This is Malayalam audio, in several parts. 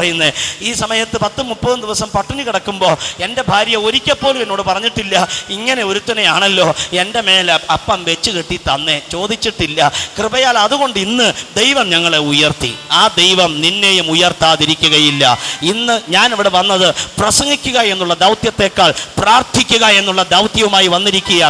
പറയുന്നത്. ഈ സമയത്ത് 10-30 ദിവസം പട്ടിണി കിടക്കുമ്പോൾ എൻ്റെ ഭാര്യ ഒരിക്കൽ പോലും എന്നോട് പറഞ്ഞിട്ടില്ല, ഇങ്ങനെ ഒരുത്തനെയാണല്ലോ എൻ്റെ മേലെ അപ്പം വെച്ച് കെട്ടി തന്നേ, ചോദിച്ചിട്ടില്ല. കൃപയാൽ അതുകൊണ്ട് ഇന്ന് ദൈവം ഞങ്ങളെ ഉയർത്തി. ആ ദൈവം നിന്നെയും ഉയർത്താതിരിക്കുകയില്ല. ഇന്ന് ഞാനിവിടെ വന്നത് പ്രസംഗിക്കുക എന്നുള്ള ദൗത്യത്തെക്കാൾ പ്രാർത്ഥിക്കുക എന്നുള്ള ദൗത്യവുമായി വന്നിരിക്കുക.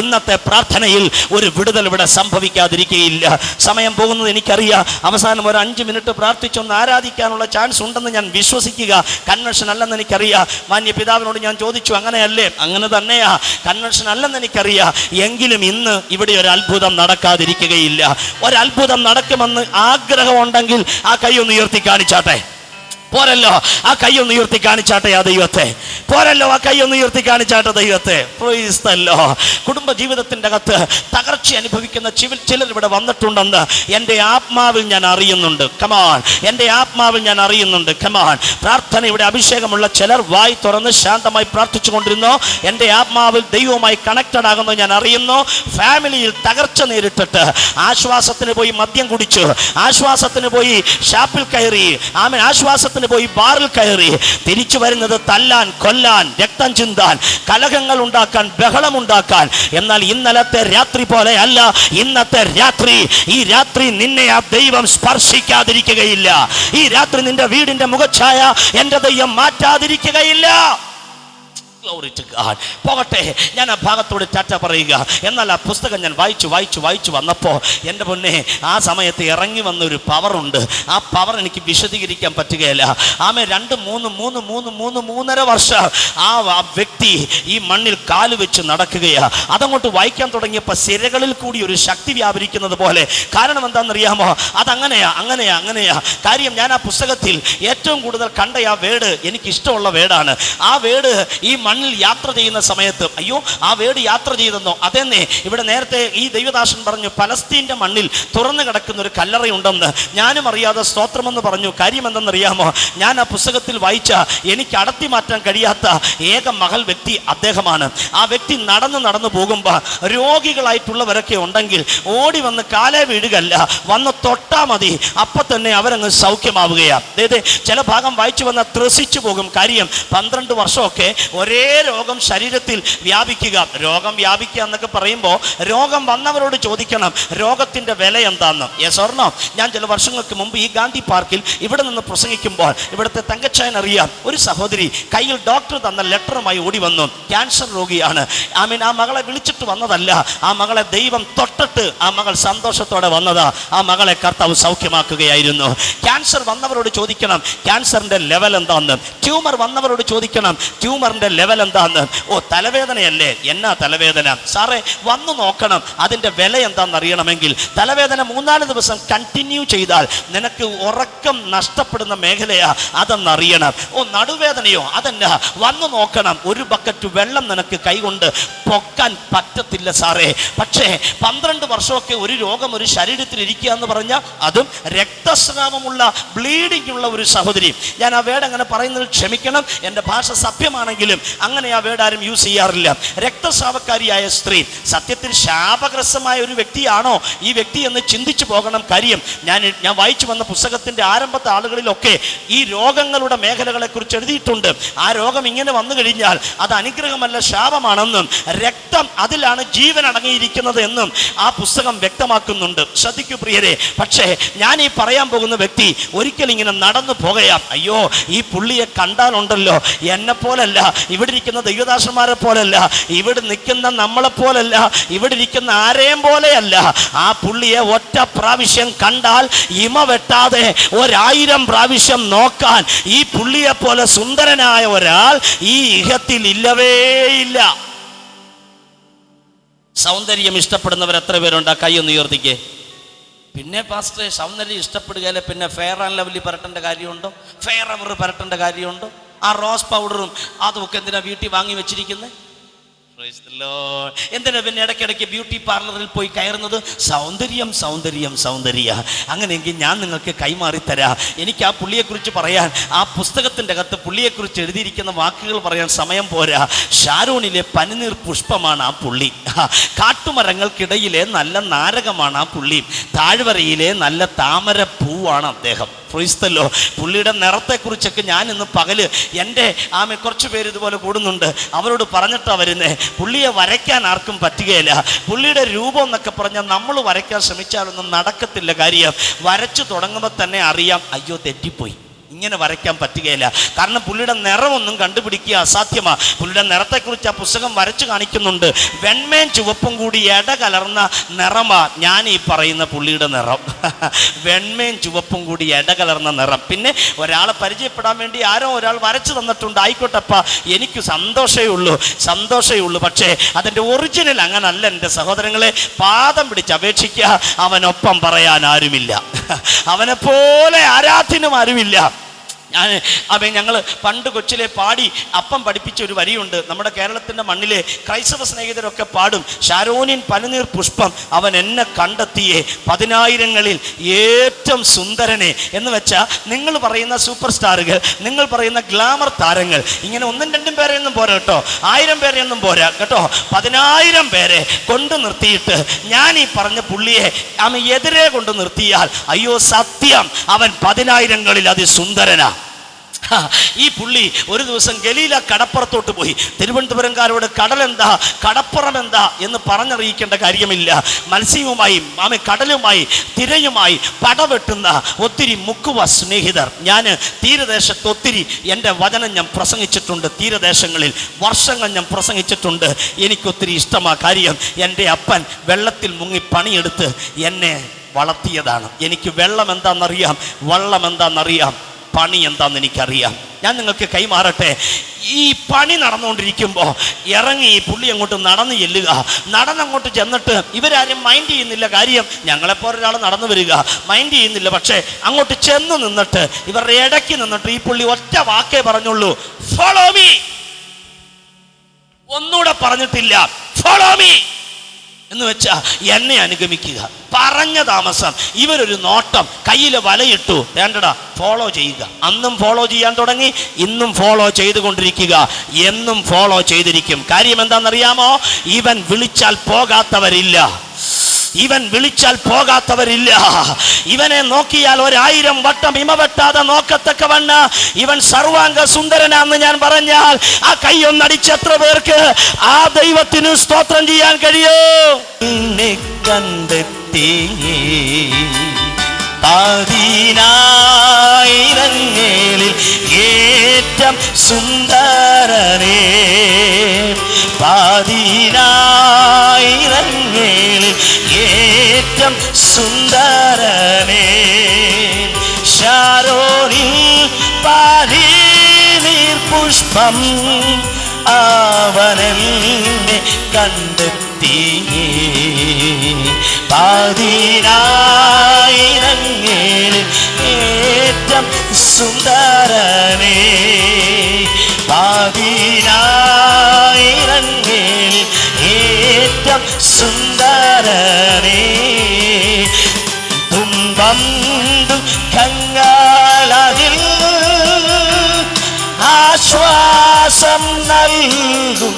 ഇന്നത്തെ പ്രാർത്ഥനയിൽ ഒരു വിടുതൽ ഇവിടെ സംഭവിക്കാതിരിക്കുകയില്ല. സമയം പോകുന്നത് എനിക്കറിയാം. അവസാനം ഒരു 5 മിനിറ്റ് പ്രാർത്ഥിച്ചൊന്ന് ആരാധിക്കാനുള്ള ചാൻസ് ഉണ്ടെന്ന് ഞാൻ വിശ്വസിക്കുക. കൺവെൻഷൻ അല്ലെന്ന് എനിക്കറിയാം. മാന്യ പിതാവിനോട് ഞാൻ ചോദിച്ചു, അങ്ങനെയല്ലേ? അങ്ങനെ തന്നെയാ, കൺവെൻഷൻ അല്ലെന്ന് എനിക്കറിയാം. എങ്കിലും ഇന്ന് ഇവിടെ ഒരു അത്ഭുതം നടക്കാതിരിക്കുകയില്ല. ഒരത്ഭുതം നടക്കുമെന്ന് ആഗ്രഹമുണ്ടെങ്കിൽ ആ കൈ ഒന്ന് ഉയർത്തി കാണിച്ചാട്ടെ. പോരല്ലോ, ആ കൈ ഒന്ന് ഉയർത്തി കാണിച്ചാട്ടെ ആ ദൈവത്തെ. പോരല്ലോ, ആ കൈ ഒന്ന് ഉയർത്തി കാണിച്ചാട്ടെ ദൈവത്തെ. Praise the Lord. കുടുംബ ജീവിതത്തിൻ്റെ അകത്ത് തകർച്ച അനുഭവിക്കുന്ന ചിലർ ഇവിടെ വന്നിട്ടുണ്ടെന്ന് എൻ്റെ ആത്മാവിൽ ഞാൻ അറിയുന്നുണ്ട്. കമാൺ, എൻ്റെ ആത്മാവിൽ ഞാൻ അറിയുന്നുണ്ട്. കമാൺ, പ്രാർത്ഥനയുടെ അഭിഷേകമുള്ള ചിലർ വായി തുറന്ന് ശാന്തമായി പ്രാർത്ഥിച്ചു കൊണ്ടിരുന്നു. എൻ്റെ ആത്മാവിൽ ദൈവവുമായി കണക്റ്റഡ് ആകുന്നത് ഞാൻ അറിയുന്നു. ഫാമിലിയിൽ തകർച്ച നേരിട്ടിട്ട് ആശ്വാസത്തിന് പോയി മദ്യം കുടിച്ചു, ആശ്വാസത്തിന് പോയി ഷാപ്പിൽ കയറി, ആശ്വാസത്തിന് പോയി ബാറിൽ കയറി, തിരിച്ചു വരുന്നത് തല്ലാൻ, കൊല്ലാൻ, രക്തം ചിന്താൻ, കലഹങ്ങൾ ഉണ്ടാക്കാൻ, ബഹളമുണ്ടാക്കാൻ. എന്നാൽ ഇന്നലത്തെ രാത്രി പോലെ അല്ല ഇന്നത്തെ രാത്രി. ഈ രാത്രി നിന്നെ ആ ദൈവം സ്പർശിക്കാതിരിക്കുകയില്ല. ഈ രാത്രി നിന്റെ വീടിന്റെ മുഖഛായ എൻ്റെ ദൈവം മാറ്റാതിരിക്കുകയില്ല. പോകട്ടെ, ഞാൻ ആ ഭാഗത്തോട് ടാറ്റ പറയുക. എന്നാൽ ആ പുസ്തകം ഞാൻ വായിച്ചു വന്നപ്പോൾ എൻ്റെ പൊന്നെ, ആ സമയത്ത് ഇറങ്ങി വന്നൊരു പവറുണ്ട്. ആ പവർ എനിക്ക് വിശദീകരിക്കാൻ പറ്റുകയില്ല. 3.5 വർഷം ആ വ്യക്തി ഈ മണ്ണിൽ കാല് വെച്ച് നടക്കുകയാ. അതങ്ങോട്ട് വായിക്കാൻ തുടങ്ങിയപ്പോൾ സിരകളിൽ കൂടി ഒരു ശക്തി വ്യാപരിക്കുന്നത് പോലെ. കാരണം എന്താണെന്നറിയാമോ? അങ്ങനെയാ കാര്യം. ഞാൻ ആ പുസ്തകത്തിൽ ഏറ്റവും കൂടുതൽ കണ്ട ആ വേർഡ് എനിക്കിഷ്ടമുള്ള വേർഡാണ്. ആ വേർഡ് ഈ മണ്ണിൽ യാത്ര ചെയ്യുന്ന സമയത്ത്, അയ്യോ ആ വേർഡ് യാത്ര ചെയ്തെന്നോ? അതെന്നെ, ഇവിടെ നേരത്തെ ഈ ദൈവദാസൻ പറഞ്ഞു പലസ്തീൻ്റെ മണ്ണിൽ തുറന്നു കിടക്കുന്ന ഒരു കല്ലറയുണ്ടെന്ന്. ഞാനും അറിയാതെ സ്തോത്രമെന്ന് പറഞ്ഞു. കാര്യം എന്തെന്നറിയാമോ? ഞാൻ ആ പുസ്തകത്തിൽ വായിച്ച എനിക്ക് അടത്തി മാറ്റാൻ കഴിയാത്ത ഏക മകൾ വ്യക്തി അദ്ദേഹമാണ്. ആ വ്യക്തി നടന്നു പോകുമ്പോൾ രോഗികളായിട്ടുള്ളവരൊക്കെ ഉണ്ടെങ്കിൽ ഓടി വന്ന് കാലേ വീഴുകയല്ല, വന്ന് തൊട്ടാ മതി, അപ്പം തന്നെ അവരങ്ങ് സൗഖ്യമാവുകയാണ്. അതായത് ചില ഭാഗം വായിച്ചു വന്നാൽ ത്രസിച്ചു പോകും. കാര്യം 12 വർഷമൊക്കെ ഒരേ രോഗം ശരീരത്തിൽ വ്യാപിക്കുക. രോഗം വ്യാപിക്കുക എന്നൊക്കെ പറയുമ്പോൾ രോഗം വന്നവരോട് ചോദിക്കണം രോഗത്തിൻ്റെ വില എന്താണെന്ന്. Yes or no? ഞാൻ ചില വർഷങ്ങൾക്ക് മുമ്പ് ഈ ഗാന്ധി പാർക്കിൽ ഇവിടെ നിന്ന് പ്രസംഗിക്കുമ്പോൾ ഇവിടുത്തെ തങ്കച്ചായൻ അറിയാം, ഒരു സഹോദരി കയ്യിൽ ഡോക്ടർ തന്ന ലെറ്ററുമായി ഓടി വന്നു. ക്യാൻസർ രോഗിയാണ്. ആ മകളെ വിളിച്ചിട്ട് വന്നതല്ല, ആ മകളെ ദൈവം തൊട്ടിട്ട് ആ മകൾ സന്തോഷത്തോടെ വന്നതാ. ആ മകളെ കർത്താവ് സൗഖ്യമാക്കുകയായിരുന്നു. ക്യാൻസർ വന്നവരോട് ചോദിക്കണം ക്യാൻസറിൻ്റെ ലെവൽ എന്താണെന്ന്. ട്യൂമർ വന്നവരോട് ചോദിക്കണം ട്യൂമറിൻ്റെ ലെവൽ എന്താന്ന്. ഓ തലവേദനയല്ലേ, എന്നാ തലവേദന സാറേ, വന്നു നോക്കണം, അതിൻ്റെ വില എന്താണെന്ന് അറിയണമെങ്കിൽ. തലവേദന 3-4 ദിവസം കണ്ടിന്യൂ ചെയ്താൽ നിനക്ക് ഉറക്കം നഷ്ടപ്പെടുന്ന മേഖലയാ, അതെന്നറിയണം. ഓ നടുവേദനയോ, അതെന്നാ, വന്നു നോക്കണം. ഒരു ബക്കറ്റ് വെള്ളം നിനക്ക് കൈകൊണ്ട് പൊക്കാൻ പറ്റത്തില്ല സാറേ. പക്ഷേ 12 വർഷമൊക്കെ ഒരു രോഗം ഒരു ശരീരത്തിൽ ഇരിക്കുക എന്ന് പറഞ്ഞാൽ, അതും രക്തസ്രാവമുള്ള ബ്ലീഡിംഗ് ഉള്ള ഒരു സഹോദരി. ഞാൻ ആ വേർഡ് അങ്ങനെ പറയുന്നത് ക്ഷമിക്കണം, എൻ്റെ ഭാഷ സഭ്യമാണെങ്കിലും അങ്ങനെ ആ വേർഡ് ആരും യൂസ് ചെയ്യാറില്ല. രക്തസ്രാവക്കാരിയായ സ്ത്രീ സത്യത്തിൽ ശാപഗ്രസ്തമായ ഒരു വ്യക്തിയാണോ ഈ വ്യക്തി എന്ന് ചിന്തിച്ചു പോകണം. കാര്യം ഞാൻ വായിച്ചു വന്ന പുസ്തകത്തിൻ്റെ ആരംഭത്തെ ആളുകളിലൊക്കെ ഈ രോഗങ്ങളുടെ മേഖലകളെ കുറിച്ച് എഴുതിയിട്ടുണ്ട്. ആ രോഗം ഇങ്ങനെ വന്നു കഴിഞ്ഞാൽ അത് അനുഗ്രഹമല്ല ശാപമാണെന്നും രക്തം അതിലാണ് ജീവൻ അടങ്ങിയിരിക്കുന്നത് എന്നും ആ പുസ്തകം വ്യക്തമാക്കുന്നുണ്ട്. ശ്രദ്ധിക്കൂ പ്രിയരെ. പക്ഷേ ഞാൻ ഈ പറയാൻ പോകുന്ന വ്യക്തി ഒരിക്കലും ഇങ്ങനെ നടന്നു പോകയാ, അയ്യോ ഈ പുള്ളിയെ കണ്ടാലുണ്ടല്ലോ എന്നെ പോലല്ല, ഇവിടെ ഇരിക്കുന്ന ദൈവദാസന്മാരെ പോലല്ല, ഇവിടെ നിൽക്കുന്ന നമ്മളെ പോലല്ല, ഇവിടെ ഇരിക്കുന്ന ആരെയും പോലെയല്ല. ആ പുള്ളിയെ ഒറ്റ പ്രാവശ്യം കണ്ടാൽ ഇമ വെട്ടാതെ 1000 പ്രാവശ്യം നോക്കാൻ ഈ പുള്ളിയെ പോലെ സുന്ദരനായ ഒരാൾ ഈ ഇഹത്തിൽ ഇല്ലവേയില്ല. സൗന്ദര്യം ഇഷ്ടപ്പെടുന്നവർ എത്ര പേരുണ്ട്? ആ കൈ ഒന്ന് ഉയർത്തിക്കേ. പിന്നെ പാസ്റ്ററെ സൗന്ദര്യം ഇഷ്ടപ്പെടുകയല്ലേ, പിന്നെ ഫെയർ ആൻഡ് ലവ്ലി പരട്ടേണ്ട കാര്യമുണ്ടോ? ഫെയർ അവർ പരട്ടേണ്ട കാര്യമുണ്ടോ? ആ റോസ് പൗഡറും അതൊക്കെ എന്തിനാ വീട്ടിൽ വാങ്ങി വെച്ചിരിക്കുന്നത്? എന്തിനാ പിന്നെ ഇടയ്ക്കിടയ്ക്ക് ബ്യൂട്ടി പാർലറിൽ പോയി കയറുന്നത്? സൗന്ദര്യം സൗന്ദര്യം സൗന്ദര്യ. അങ്ങനെയെങ്കിൽ ഞാൻ നിങ്ങൾക്ക് കൈമാറിത്തരാം. എനിക്ക് ആ പുള്ളിയെക്കുറിച്ച് പറയാൻ, ആ പുസ്തകത്തിൻ്റെ അകത്ത് പുള്ളിയെക്കുറിച്ച് എഴുതിയിരിക്കുന്ന വാക്കുകൾ പറയാൻ സമയം പോരാ. ഷാരോണിലെ പനിനീർ പുഷ്പമാണ് ആ പുള്ളി. കാട്ടുമരങ്ങൾക്കിടയിലെ നല്ല നാരകമാണ് ആ പുള്ളി. താഴ്വരയിലെ നല്ല താമര പൂവാണ് അദ്ദേഹം. ഫ്രീസ്തല്ലോ. പുള്ളിയുടെ നിറത്തെക്കുറിച്ചൊക്കെ ഞാൻ ഇന്ന് പകല് എൻ്റെ കുറച്ച് പേര് ഇതുപോലെ കൂടുന്നുണ്ട്, അവരോട് പറഞ്ഞിട്ടാണ് വരുന്നേ. പുള്ളിയെ വരയ്ക്കാൻ ആർക്കും പറ്റുകയില്ല. പുള്ളിയുടെ രൂപം എന്നൊക്കെ പറഞ്ഞാൽ നമ്മൾ വരയ്ക്കാൻ ശ്രമിച്ചാലൊന്നും നടക്കത്തില്ല. കാര്യം വരച്ചു തുടങ്ങുമ്പോൾ തന്നെ അറിയാം, അയ്യോ തെറ്റിപ്പോയി, ഇങ്ങനെ വരയ്ക്കാൻ പറ്റുകയില്ല. കാരണം പുള്ളിയുടെ നിറമൊന്നും കണ്ടുപിടിക്കുക അസാധ്യമാണ്. പുള്ളിയുടെ നിറത്തെക്കുറിച്ച് ആ പുസ്തകം വരച്ചു കാണിക്കുന്നുണ്ട്. വെണ്മയും ചുവപ്പും കൂടി ഇടകലർന്ന നിറമാ ഞാൻ ഈ പറയുന്ന പുള്ളിയുടെ നിറം. വെണ്മയും ചുവപ്പും കൂടി ഇടകലർന്ന നിറം. പിന്നെ ഒരാളെ പരിചയപ്പെടാൻ വേണ്ടി ആരോ ഒരാൾ വരച്ചു തന്നിട്ടുണ്ട്, ആയിക്കോട്ടപ്പ, എനിക്ക് സന്തോഷമേ ഉള്ളൂ. പക്ഷേ അതിൻ്റെ ഒറിജിനൽ അങ്ങനല്ല എൻ്റെ സഹോദരങ്ങളെ. പാദം പിടിച്ച് അപേക്ഷിക്കുക, അവനൊപ്പം പറയാൻ ആരുമില്ല, അവനെപ്പോലെ ആരാധ്യനും ആരുമില്ല. ഞങ്ങൾ പണ്ട് കൊച്ചിലെ പാടി അപ്പം പഠിപ്പിച്ച ഒരു വരിയുണ്ട്. നമ്മുടെ കേരളത്തിൻ്റെ മണ്ണിലെ ക്രൈസ്തവ സ്നേഹിതരൊക്കെ പാടും. ഷാരോനിൻ പനിനീർ പുഷ്പം അവൻ എന്നെ കണ്ടെത്തിയേ, 10,000-ങ്ങളിൽ ഏറ്റവും സുന്ദരനെ എന്ന് വെച്ചാൽ നിങ്ങൾ പറയുന്ന സൂപ്പർ സ്റ്റാറുകൾ, നിങ്ങൾ പറയുന്ന ഗ്ലാമർ താരങ്ങൾ, ഇങ്ങനെ 1-2 പേരെയൊന്നും പോരാ കേട്ടോ, 1000 പേരെയൊന്നും പോരാ കേട്ടോ, 10,000 പേരെ കൊണ്ടു നിർത്തിയിട്ട് ഞാൻ ഈ പറഞ്ഞ പുള്ളിയെ അവൻ എതിരെ കൊണ്ട് നിർത്തിയാൽ, അയ്യോ സത്യം, അവൻ 10,000-ങ്ങളിൽ അതിസുന്ദരനാ. ഈ പുള്ളി ഒരു ദിവസം ഗലീല കടപ്പുറത്തോട്ട് പോയി. തിരുവനന്തപുരംകാരോട് കടലെന്താ, കടപ്പുറം എന്താ എന്ന് പറഞ്ഞറിയിക്കേണ്ട കാര്യമില്ല. മത്സ്യവുമായി കടലുമായി തിരയുമായി പടവെട്ടുന്ന ഒത്തിരി മുക്കുവ സ്നേഹിതർ. ഞാൻ തീരദേശത്ത് ഒത്തിരി എൻ്റെ വചനം ഞാൻ പ്രസംഗിച്ചിട്ടുണ്ട്. തീരദേശങ്ങളിൽ വർഷങ്ങൾ ഞാൻ പ്രസംഗിച്ചിട്ടുണ്ട്. എനിക്കൊത്തിരി ഇഷ്ടമാ. കാര്യം എൻ്റെ അപ്പൻ വെള്ളത്തിൽ മുങ്ങി പണിയെടുത്ത് എന്നെ വളർത്തിയതാണ്. എനിക്ക് വെള്ളം എന്താണെന്നറിയാം, വള്ളം എന്താണെന്നറിയാം, പണി എന്താണെന്ന് എനിക്കറിയാം. ഞാൻ നിങ്ങൾക്ക് കൈമാറട്ടെ. ഈ പണി നടന്നുകൊണ്ടിരിക്കുമ്പോൾ ഇറങ്ങി ഈ പുള്ളി അങ്ങോട്ട് നടന്നു ചെല്ലുക. നടന്നങ്ങോട്ട് ചെന്നിട്ട് ഇവരാരും മൈൻഡ് ചെയ്യുന്നില്ല. കാര്യം ഞങ്ങളെപ്പോലെ ഒരാൾ നടന്നു വരിക, മൈൻഡ് ചെയ്യുന്നില്ല. പക്ഷേ അങ്ങോട്ട് ചെന്ന് നിന്നിട്ട് ഇവരുടെ ഇടയ്ക്ക് നിന്നിട്ട് ഈ പുള്ളി ഒറ്റ വാക്കേ പറഞ്ഞുള്ളൂ, ഫോളോ മീ. ഒന്നുകൂടെ പറഞ്ഞിട്ടില്ല, ഫോളോ മീ എന്ന് വെച്ചാ എന്നെ അനുഗമിക്കുക. പറഞ്ഞ താമസം ഇവരൊരു നോട്ടം, കയ്യിൽ വലയിട്ടു, വേണ്ടടാ ഫോളോ ചെയ്യുക. അന്നും ഫോളോ ചെയ്യാൻ തുടങ്ങി, ഇന്നും ഫോളോ ചെയ്തുകൊണ്ടിരിക്കുക, എന്നും ഫോളോ ചെയ്തിരിക്കും. കാര്യം എന്താണെന്നറിയാമോ? ഇവൻ വിളിച്ചാൽ പോകാത്തവരില്ല. ഇവനെ നോക്കിയാൽ 1000 വട്ടം ഇമ വെട്ടാതെ നോക്കത്തക്കവണ്ണ ഇവൻ സർവാംഗ സുന്ദരനാന്ന് ഞാൻ പറഞ്ഞാൽ ആ കൈയൊന്നടിച്ചെത്ര പേർക്ക് ആ ദൈവത്തിന് സ്തോത്രം ചെയ്യാൻ കഴിയോ? കണ്ടെത്തി 10,000-ങ്ങളിൽ ഏറ്റവും സുന്ദരനേ, 10,000-ങ്ങളിൽ ഏറ്റവും സുന്ദരനേ, ഷാരോനിൽ പനിനീർ പുഷ്പം അവനെന്നെ കണ്ടെത്തി, 10,000-ങ്ങളിൽ ഏറ്റവും സുന്ദരനേ, 10,000-ങ്ങളിൽ ഏറ്റവും സുന്ദരനേ, തുമ്പം ദുഃഖങ്ങളതിൽ ആശ്വാസം നൽകും,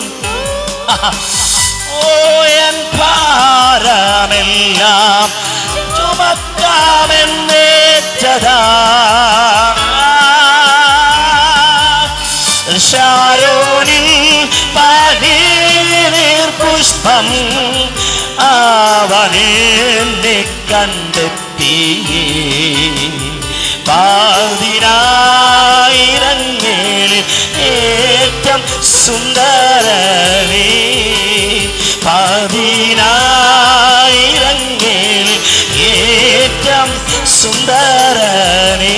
ഓയൻ ഭാരമെല്ലാം ചുമക്കാമെന്നേറ്റതാ, ഷാരോനിൽ പനിനീർ പുഷ്പം അവനെന്നെ കണ്ടെത്തി, 10,000-ങ്ങളിൽ ഏറ്റവും സുന്ദരനേ, 10,000-ങ്ങളിൽ ഏറ്റവും സുന്ദരനേ.